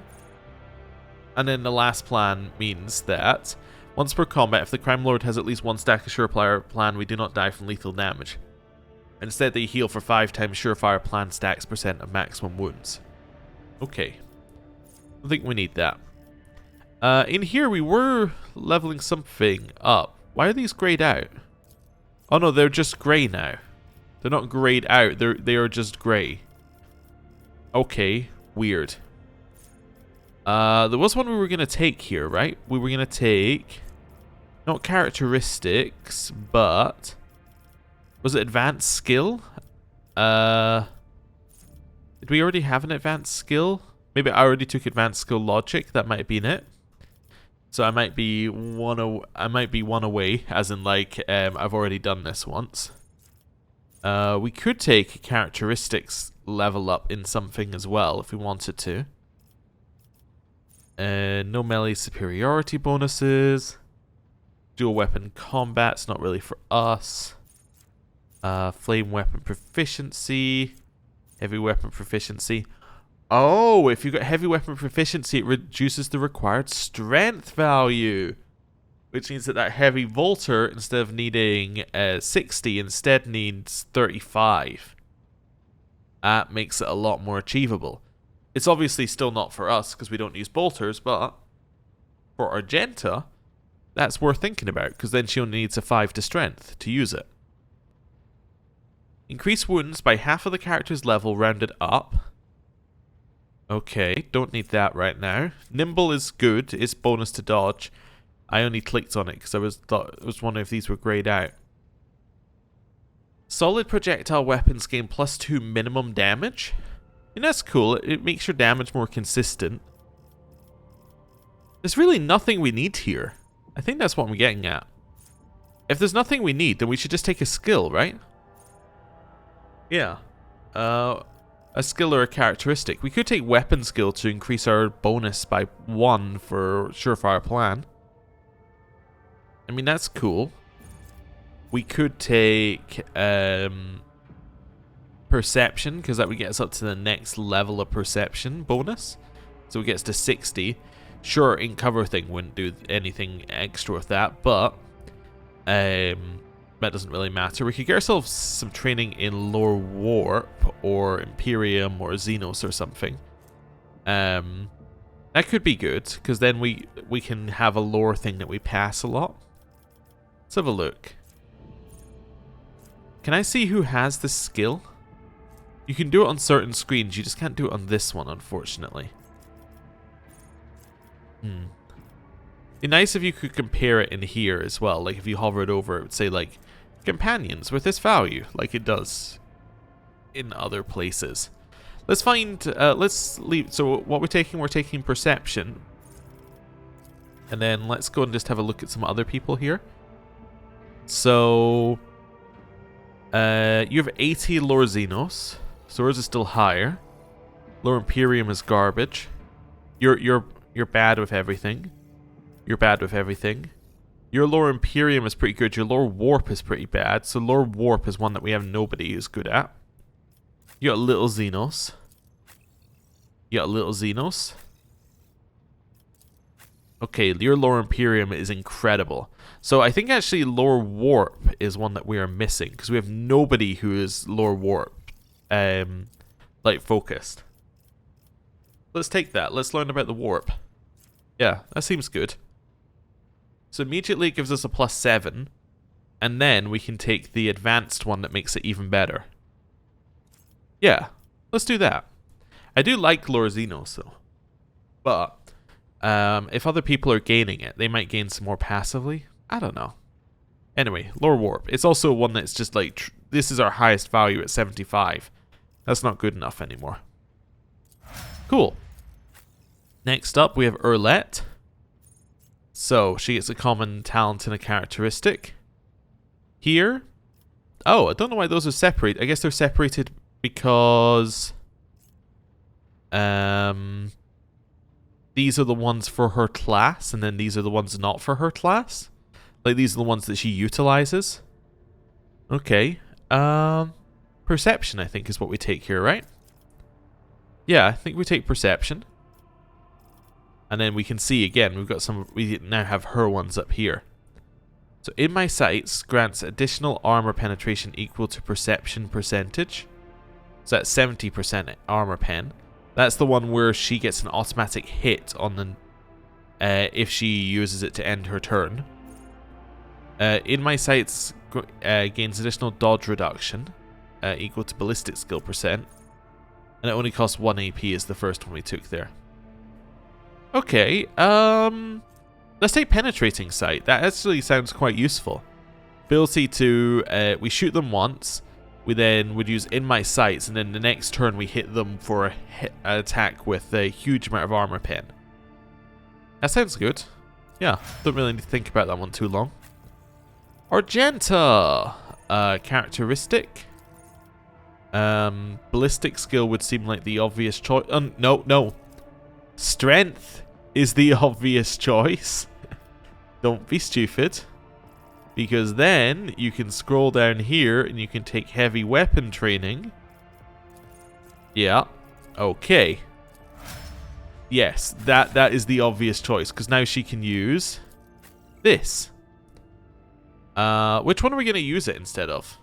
And then the last plan means that Once per combat, if the Crime Lord has at least one stack of Surefire Plan, we do not die from lethal damage. Instead, they heal for 5 times Surefire Plan stacks % of maximum wounds. Okay. I think we need that. In here, we were leveling something up. Why are these grayed out? Oh no, they're just grey now. They're not grayed out, they are just grey. Okay, weird. There was one we were going to take here, right? We were going to take... Not characteristics, but... Was it advanced skill? Did we already have an advanced skill? Maybe I already took advanced skill logic. That might have been it. So I might be one away, as in like I've already done this once. We could take characteristics level up in something as well if we wanted to. No melee superiority bonuses. Dual weapon combat's not really for us. Flame weapon proficiency. Heavy weapon proficiency. Oh, if you got heavy weapon proficiency, it reduces the required strength value. Which means that heavy bolter, instead of needing 60, instead needs 35. That makes it a lot more achievable. It's obviously still not for us, because we don't use bolters, but for Argenta, that's worth thinking about, because then she only needs a 5 to strength to use it. Increase wounds by half of the character's level rounded up. Okay, don't need that right now. Nimble is good, it's bonus to dodge. I only clicked on it because I was wondering if these were grayed out. Solid projectile weapons gain +2 minimum damage. And that's cool, it makes your damage more consistent. There's really nothing we need here. I think that's what I'm getting at. If there's nothing we need, then we should just take a skill, right? Yeah. A skill or a characteristic. We could take weapon skill to increase our bonus by 1 for Surefire Plan. I mean, that's cool. We could take perception, because that would get us up to the next level of perception bonus. So it gets to 60. Sure, in cover thing wouldn't do anything extra with that, but that doesn't really matter. We could get ourselves some training in Lore Warp or Imperium or Xenos or something. That could be good, because then we can have a lore thing that we pass a lot. Let's have a look. Can I see who has this skill? You can do it on certain screens, you just can't do it on this one, unfortunately. It'd be nice if you could compare it in here as well. Like if you hovered over, it would say like, companions with this value, like it does in other places. Let's find, let's leave, so what we're taking perception. And then let's go and just have a look at some other people here. So, you have 80 Lore Xenos, so yours is still higher. Lore Imperium is garbage. You're bad with everything. You're bad with everything. Your Lore Imperium is pretty good. Your Lore Warp is pretty bad. So Lore Warp is one that we have nobody who's good at. You got little Xenos. You got little Xenos. Okay, your Lore Imperium is incredible. So I think actually Lore Warp is one that we are missing, because we have nobody who is Lore Warp, like focused. Let's take that. Let's learn about the Warp. Yeah, that seems good. So immediately it gives us a +7, and then we can take the advanced one that makes it even better. Yeah, let's do that. I do like Lore Xenos though, but if other people are gaining it, they might gain some more passively. I don't know. Anyway, Lore Warp. It's also one that's just like, this is our highest value at 75. That's not good enough anymore. Cool. Next up, we have Urlet. So, she gets a common talent and a characteristic. Here. Oh, I don't know why those are separated. I guess they're separated because these are the ones for her class, and then these are the ones not for her class. Like, these are the ones that she utilizes. Okay. Perception, I think, is what we take here, right? Yeah, I think we take perception. And then we can see again, we now have her ones up here. So in my sights grants additional armor penetration equal to perception percentage. So that's 70% armor pen. That's the one where she gets an automatic hit on the if she uses it to end her turn. In my sights gains additional dodge reduction equal to ballistic skill percent. And it only costs 1 AP is the first one we took there. Okay, let's take penetrating sight. That actually sounds quite useful. Ability to, we shoot them once, we then would use in my sights, and then the next turn we hit them for an attack with a huge amount of armor pen. That sounds good. Yeah, don't really need to think about that one too long. Argenta, characteristic. Ballistic skill would seem like the obvious choice. No. Strength is the obvious choice. Don't be stupid. Because then you can scroll down here and you can take heavy weapon training. Yeah. Okay. Yes, that is the obvious choice. Because now she can use this. Which one are we going to use it instead of?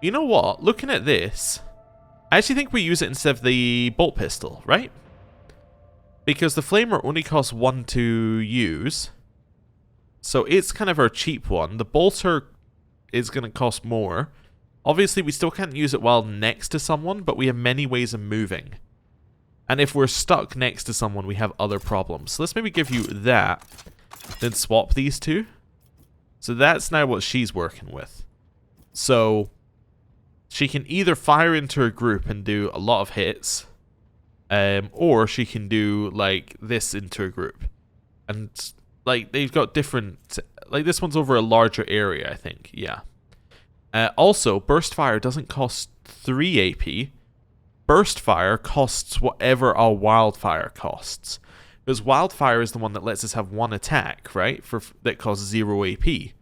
You know what? Looking at this, I actually think we use it instead of the bolt pistol, right? Because the flamer only costs 1 to use. So it's kind of our cheap one. The bolter is going to cost more. Obviously, we still can't use it while next to someone, but we have many ways of moving. And if we're stuck next to someone, we have other problems. So let's maybe give you that, then swap these two. So that's now what she's working with. So she can either fire into a group and do a lot of hits, or she can do like this into a group. And like they've got different, like this one's over a larger area, I think. Yeah. Also, burst fire doesn't cost 3 AP. Burst fire costs whatever our wildfire costs. Because wildfire is the one that lets us have 1 attack, right? That costs 0 AP.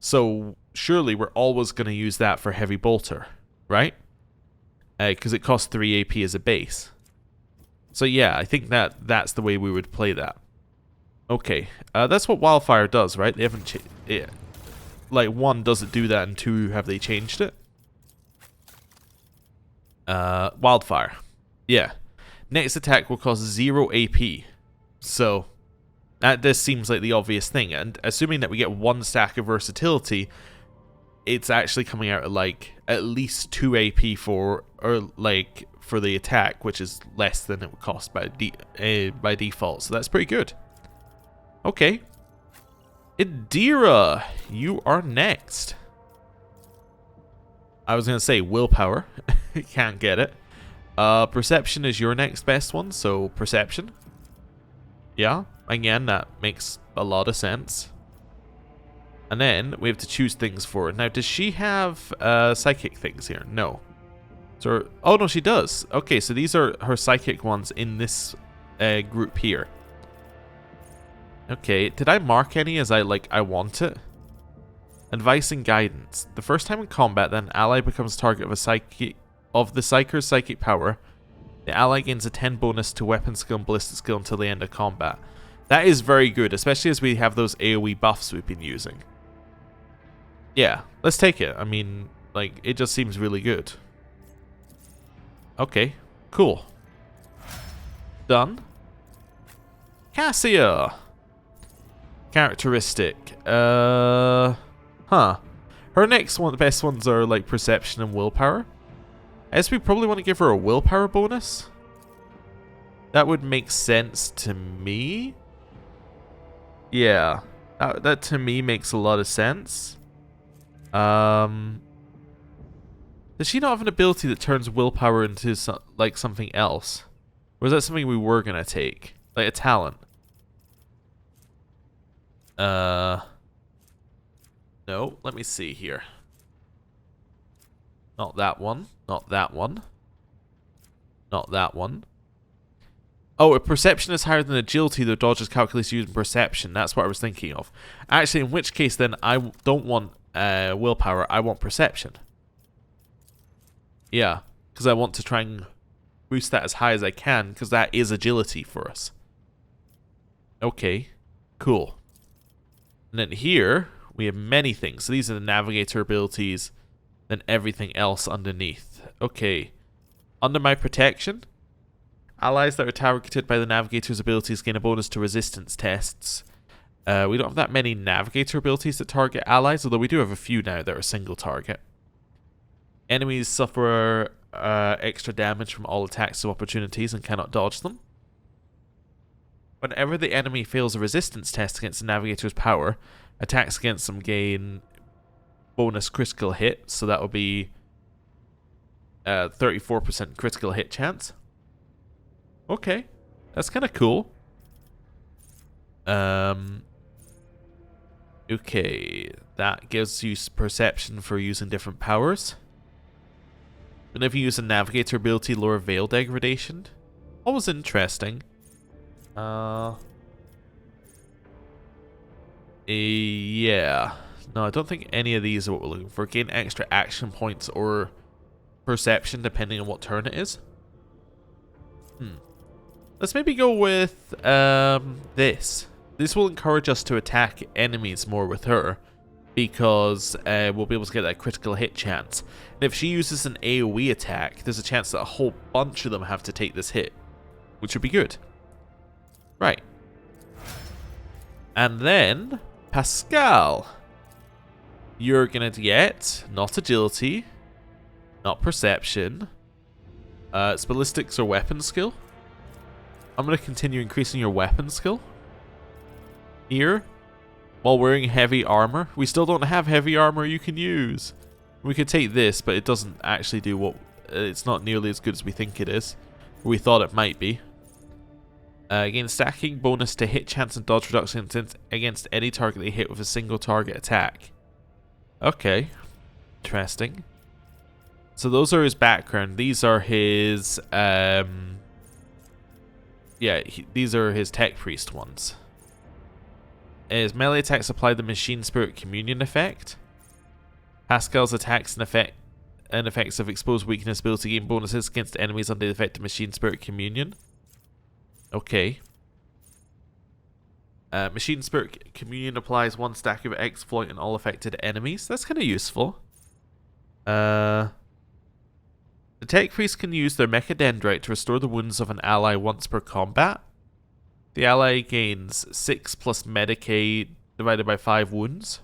So surely we're always going to use that for heavy bolter, right? Because it costs 3 AP as a base. So yeah, I think that's the way we would play that. Okay, that's what wildfire does, right? They haven't changed. Like 1 doesn't do that, and 2 have they changed it? Wildfire. Yeah. Next attack will cost 0 AP. So this seems like the obvious thing, and assuming that we get 1 stack of versatility, it's actually coming out at like at least 2 AP for the attack, which is less than it would cost by default. So that's pretty good. Okay. Idira, you are next. I was going to say willpower. Can't get it. Perception is your next best one, so perception. Yeah, again, that makes a lot of sense. And then we have to choose things for her. Now, does she have psychic things here? No. So, oh no, she does. Okay, so these are her psychic ones in this group here. Okay, did I mark any as I want it? Advice and guidance. The first time in combat that an ally becomes target of the Psyker's psychic power, the ally gains a 10 bonus to weapon skill and ballistic skill until the end of combat. That is very good, especially as we have those AoE buffs we've been using. Yeah, let's take it. I mean, like, it just seems really good. Okay, cool. Done. Cassia. Characteristic. Her next one, the best ones are like perception and willpower. I guess we probably want to give her a willpower bonus. That would make sense to me. Yeah, that to me makes a lot of sense. Does she not have an ability that turns willpower into something else? Or is that something we were going to take? Like a talent? No, let me see here. Not that one. Not that one. Not that one. Oh, if perception is higher than agility, the dodge is calculated using perception. That's what I was thinking of. Actually, in which case then I don't want willpower. I want perception. Yeah, because I want to try and boost that as high as I can, because that is agility for us. Okay, cool. And then here, we have many things. So these are the navigator abilities, then everything else underneath. Okay, under my protection, allies that are targeted by the navigator's abilities gain a bonus to resistance tests. We don't have that many navigator abilities that target allies, although we do have a few now that are single target. Enemies suffer extra damage from all attacks of opportunities and cannot dodge them. Whenever the enemy fails a resistance test against the navigator's power, attacks against them gain bonus critical hit, so that will be 34% critical hit chance. Okay, that's kind of cool. Okay, that gives you perception for using different powers. Whenever you use a navigator ability, lower veil degradation. Always interesting. Yeah. No, I don't think any of these are what we're looking for. Gain extra action points or perception depending on what turn it is. Let's maybe go with this. This will encourage us to attack enemies more with her, because we'll be able to get that critical hit chance. And if she uses an AoE attack, there's a chance that a whole bunch of them have to take this hit, which would be good. Right. And then, Pascal. You're going to get not agility, not perception, it's ballistics or weapon skill. I'm going to continue increasing your weapon skill. Here. While wearing heavy armor. We still don't have heavy armor you can use. We could take this, but it doesn't actually do what... it's not nearly as good as we think it is. We thought it might be. Again, stacking bonus to hit chance and dodge reduction against any target they hit with a single target attack. Okay. Interesting. So those are his background. These are his... these are his tech priest ones. His melee attacks apply the machine spirit communion effect. Pascal's attacks and effects of exposed weakness ability gain bonuses against enemies under the effect of machine spirit communion. Okay. Machine spirit communion applies 1 stack of exploit on all affected enemies. That's kind of useful. The tech priest can use their mechadendrite to restore the wounds of an ally once per combat. The ally gains 6 plus Medicaid divided by 5 wounds.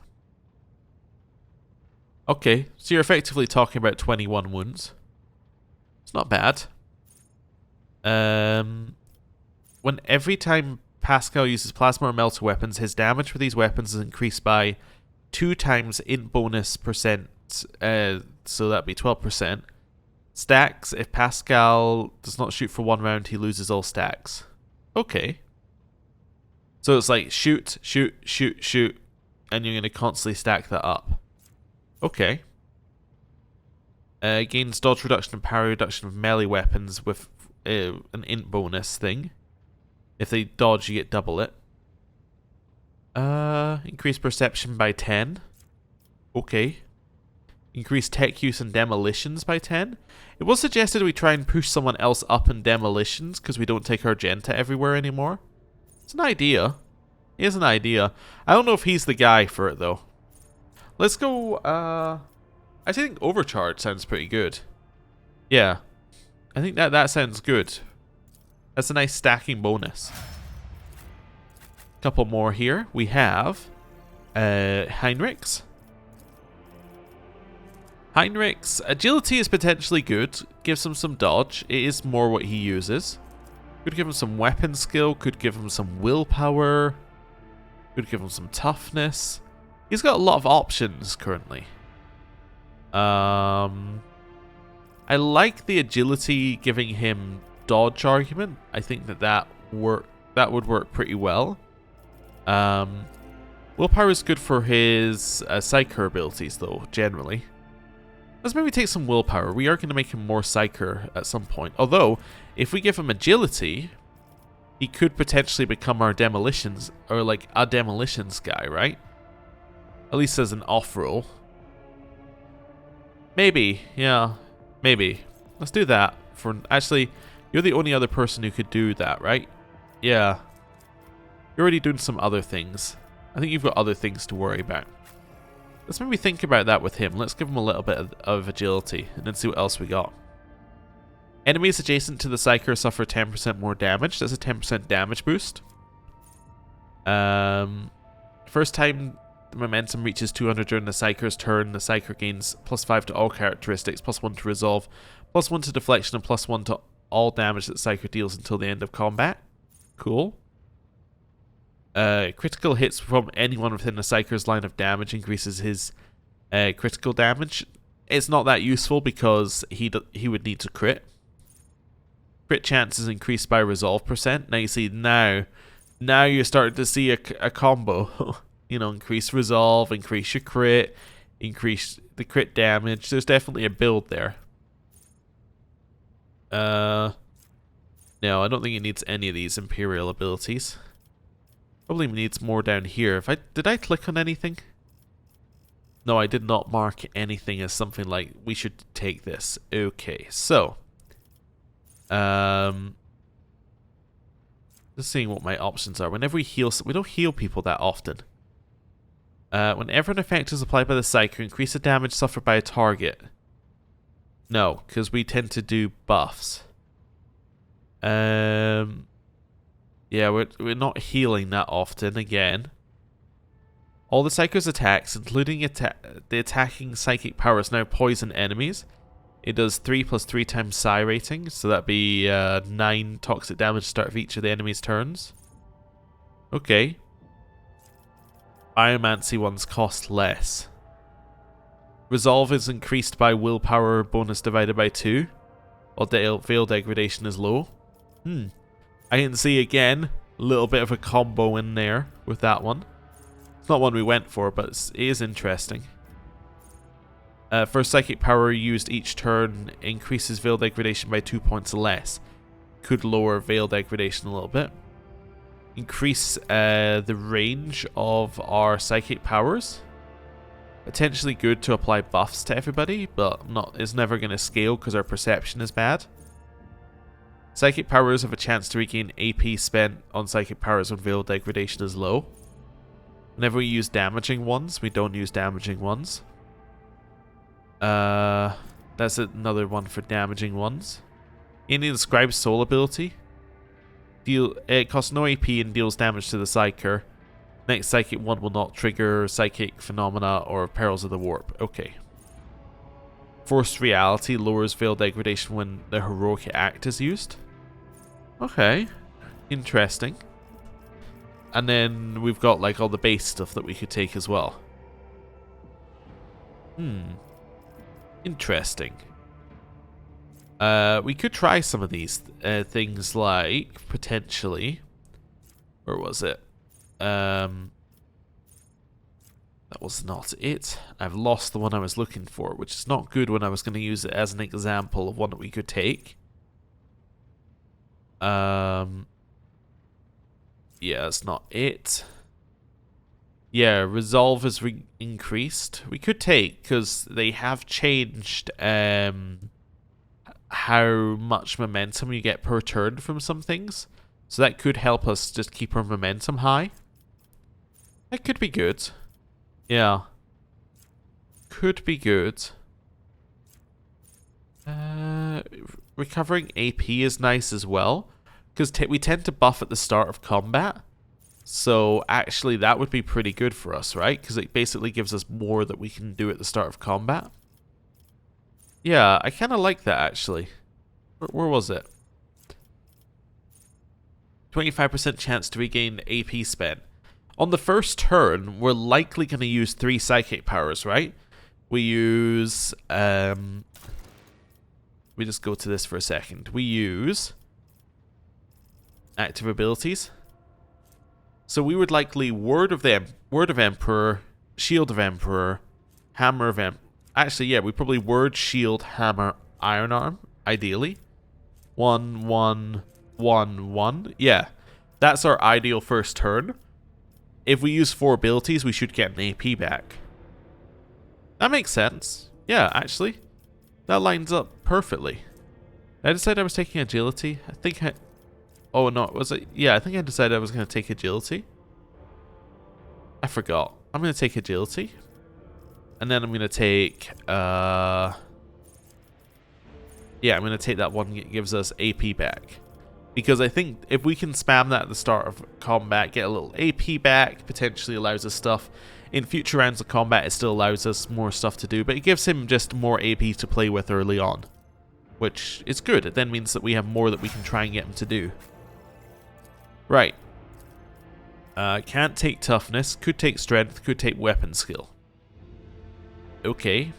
Okay, so you're effectively talking about 21 wounds. It's not bad. When every time Pascal uses plasma or melter weapons, his damage for these weapons is increased by 2 times int bonus percent, so that'd be 12%. Stacks, if Pascal does not shoot for 1 round, he loses all stacks. Okay. So it's like shoot, shoot, shoot, shoot, and you're going to constantly stack that up. Okay. Gains dodge reduction and parry reduction of melee weapons with an int bonus thing. If they dodge, you get double it. Increase perception by 10. Okay. Increase tech use and demolitions by 10. It was suggested we try and push someone else up in demolitions because we don't take Argenta everywhere anymore. It's an idea. It is an idea. I don't know if he's the guy for it, though. Let's go, I think Overcharge sounds pretty good. Yeah. I think that sounds good. That's a nice stacking bonus. Couple more here. We have Heinrich's. Heinrich's agility is potentially good. Gives him some dodge. It is more what he uses. Could give him some weapon skill. Could give him some willpower. Could give him some toughness. He's got a lot of options currently. I like the agility giving him dodge argument. I think that would work pretty well. Willpower is good for his psyker abilities though, generally. Let's maybe take some willpower. We are going to make him more psyker at some point. Although, if we give him agility, he could potentially become our demolitions, or like a demolitions guy, right? At least as an off-roll. Maybe, yeah, maybe. Let's do that. Actually, You're the only other person who could do that, right? Yeah. You're already doing some other things. I think you've got other things to worry about. Let's maybe think about that with him. Let's give him a little bit of agility and then see what else we got. Enemies adjacent to the Psyker suffer 10% more damage. That's a 10% damage boost. First time the momentum reaches 200 during the Psyker's turn, the Psyker gains +5 to all characteristics, +1 to resolve, +1 to deflection, and +1 to all damage that Psyker deals until the end of combat. Cool. Critical hits from anyone within the Psyker's line of damage increases his critical damage. It's not that useful because he would need to crit. Crit chance is increased by resolve %. Now you see, now you're starting to see a combo. You know, increase resolve, increase your crit, increase the crit damage. There's definitely a build there. No, I don't think it needs any of these Imperial abilities. Probably needs more down here. Did I click on anything? No, I did not mark anything as something like we should take this. Okay, so just seeing what my options are. Whenever we heal, we don't heal people that often. Whenever an effect is applied by the Psyker, increase the damage suffered by a target. No, because we tend to do buffs. Yeah, we're not healing that often again. All the Psyker's attacks, including the attacking psychic powers, now poison enemies. It does 3 + 3 times psi rating, so that'd be 9 toxic damage start of each of the enemy's turns. Okay. Biomancy ones cost less. Resolve is increased by willpower bonus divided by 2, while veil degradation is low. I can see again a little bit of a combo in there with that one. It's not one we went for, but it is interesting. First psychic power used each turn increases veil degradation by 2 points less. Could lower veil degradation a little bit. Increase the range of our psychic powers. Potentially good to apply buffs to everybody, but it's never going to scale because our perception is bad. Psychic powers have a chance to regain AP spent on psychic powers when veil degradation is low. Whenever we use damaging ones, we don't use damaging ones. That's another one for damaging ones. Any Scribe's Soul ability. It costs no AP and deals damage to the Psyker. Next psychic one will not trigger psychic phenomena or perils of the warp. Okay. Forced reality lowers veil degradation when the heroic act is used. Okay. Interesting. And then we've got like all the base stuff that we could take as well. Interesting. We could try some of these things like, potentially... Where was it? That was not it. I've lost the one I was looking for, which is not good when I was going to use it as an example of one that we could take. Yeah, that's not it. Yeah, resolve is increased. We could take, because they have changed how much momentum you get per turn from some things. So that could help us just keep our momentum high. That could be good. Yeah. Could be good. Recovering AP is nice as well, because we tend to buff at the start of combat. So actually that would be pretty good for us, right? Because it basically gives us more that we can do at the start of combat. Yeah, I kind of like that actually. Where was it? 25% chance to regain AP spent. On the first turn, we're likely going to use 3 psychic powers, right? We use... we just go to this for a second. We use... active abilities. So we would likely Word of Emperor, Shield of Emperor, Hammer of Emperor. Actually, yeah, we probably Word, Shield, Hammer, Iron Arm, ideally. 1, 1, 1, 1. Yeah, that's our ideal first turn. If we use 4 abilities, we should get an AP back. That makes sense. Yeah, actually. That lines up perfectly. I decided I was taking agility. I think I... Oh, no. Was it? Yeah, I think I decided I was going to take agility. I forgot. I'm going to take agility. And then I'm going to take... Yeah, I'm going to take that one that gives us AP back. Because I think if we can spam that at the start of combat, get a little AP back, potentially allows us stuff. In future rounds of combat, it still allows us more stuff to do, but it gives him just more AP to play with early on. Which is good. It then means that we have more that we can try and get him to do. Right. Can't take toughness, could take strength, could take weapon skill. Okay.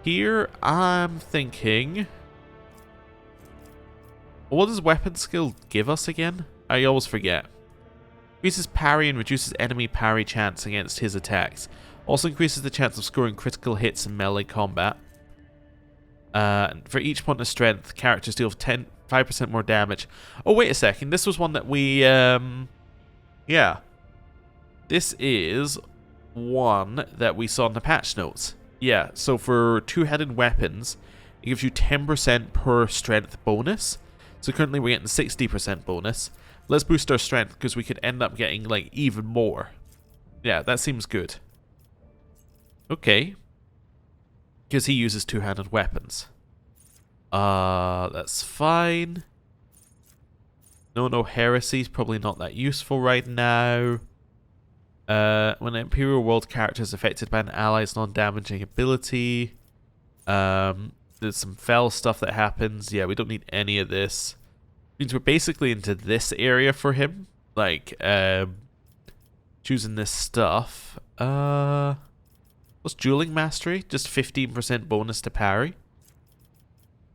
Here, I'm thinking... What does weapon skill give us again? I always forget. Increases parry and reduces enemy parry chance against his attacks. Also increases the chance of scoring critical hits in melee combat. For each point of strength, characters deal 5% more damage. Oh, wait a second. This was one that we... yeah. This is one that we saw in the patch notes. Yeah, so for two-headed weapons, it gives you 10% per strength bonus. So currently we're getting 60% bonus. Let's boost our strength because we could end up getting like even more. Yeah, that seems good. Okay. Because he uses two-handed weapons. That's fine. No heresies, probably not that useful right now. When an Imperial world character is affected by an ally's non-damaging ability. There's some fell stuff that happens. Yeah, we don't need any of this. Means we're basically into this area for him. Like, choosing this stuff. What's dueling mastery? Just 15% bonus to parry.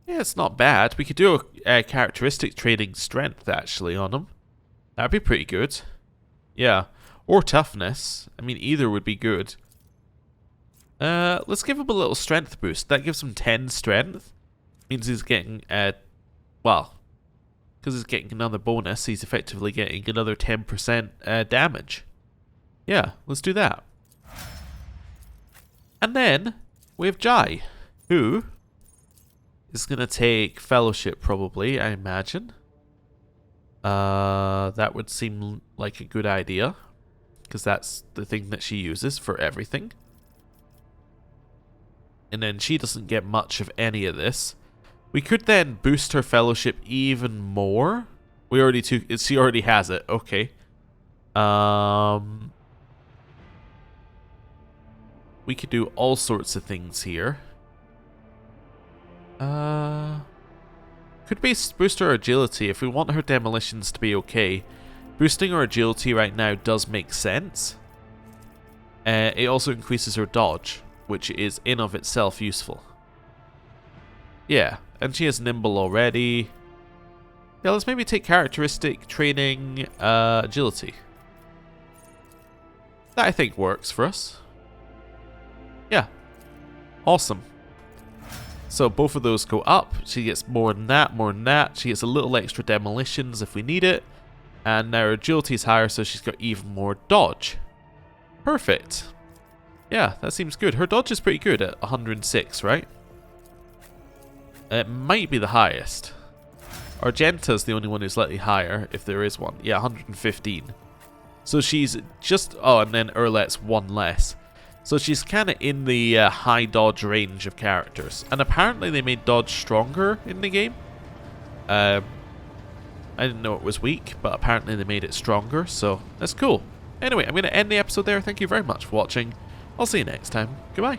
Yeah, it's not bad. We could do a characteristic trading strength, actually, on him. That'd be pretty good. Yeah. Or toughness. I mean, either would be good. Let's give him a little strength boost. That gives him 10 strength. Means he's getting, well, because he's getting another bonus, he's effectively getting another 10% damage. Yeah, let's do that. And then we have Jai, who is going to take Fellowship probably, I imagine. That would seem like a good idea, because that's the thing that she uses for everything. And then she doesn't get much of any of this. We could then boost her Fellowship even more. We already took... She already has it. Okay. We could do all sorts of things here. Could boost her agility if we want her demolitions to be okay. Boosting her agility right now does make sense. It also increases her dodge, which is in of itself useful. Yeah, and she has nimble already. Yeah, let's maybe take characteristic training agility. That I think works for us. Yeah. Awesome. So both of those go up. She gets more than that, more than that. She gets a little extra demolitions if we need it. And now her agility is higher, so she's got even more dodge. Perfect. Yeah, that seems good. Her dodge is pretty good at 106, right? It might be the highest. Argenta's the only one who's slightly higher, if there is one. Yeah, 115. So she's just... Oh, and then Urlet's one less. So she's kind of in the high dodge range of characters. And apparently they made dodge stronger in the game. I didn't know it was weak, but apparently they made it stronger, so that's cool. Anyway, I'm going to end the episode there. Thank you very much for watching. I'll see you next time. Goodbye.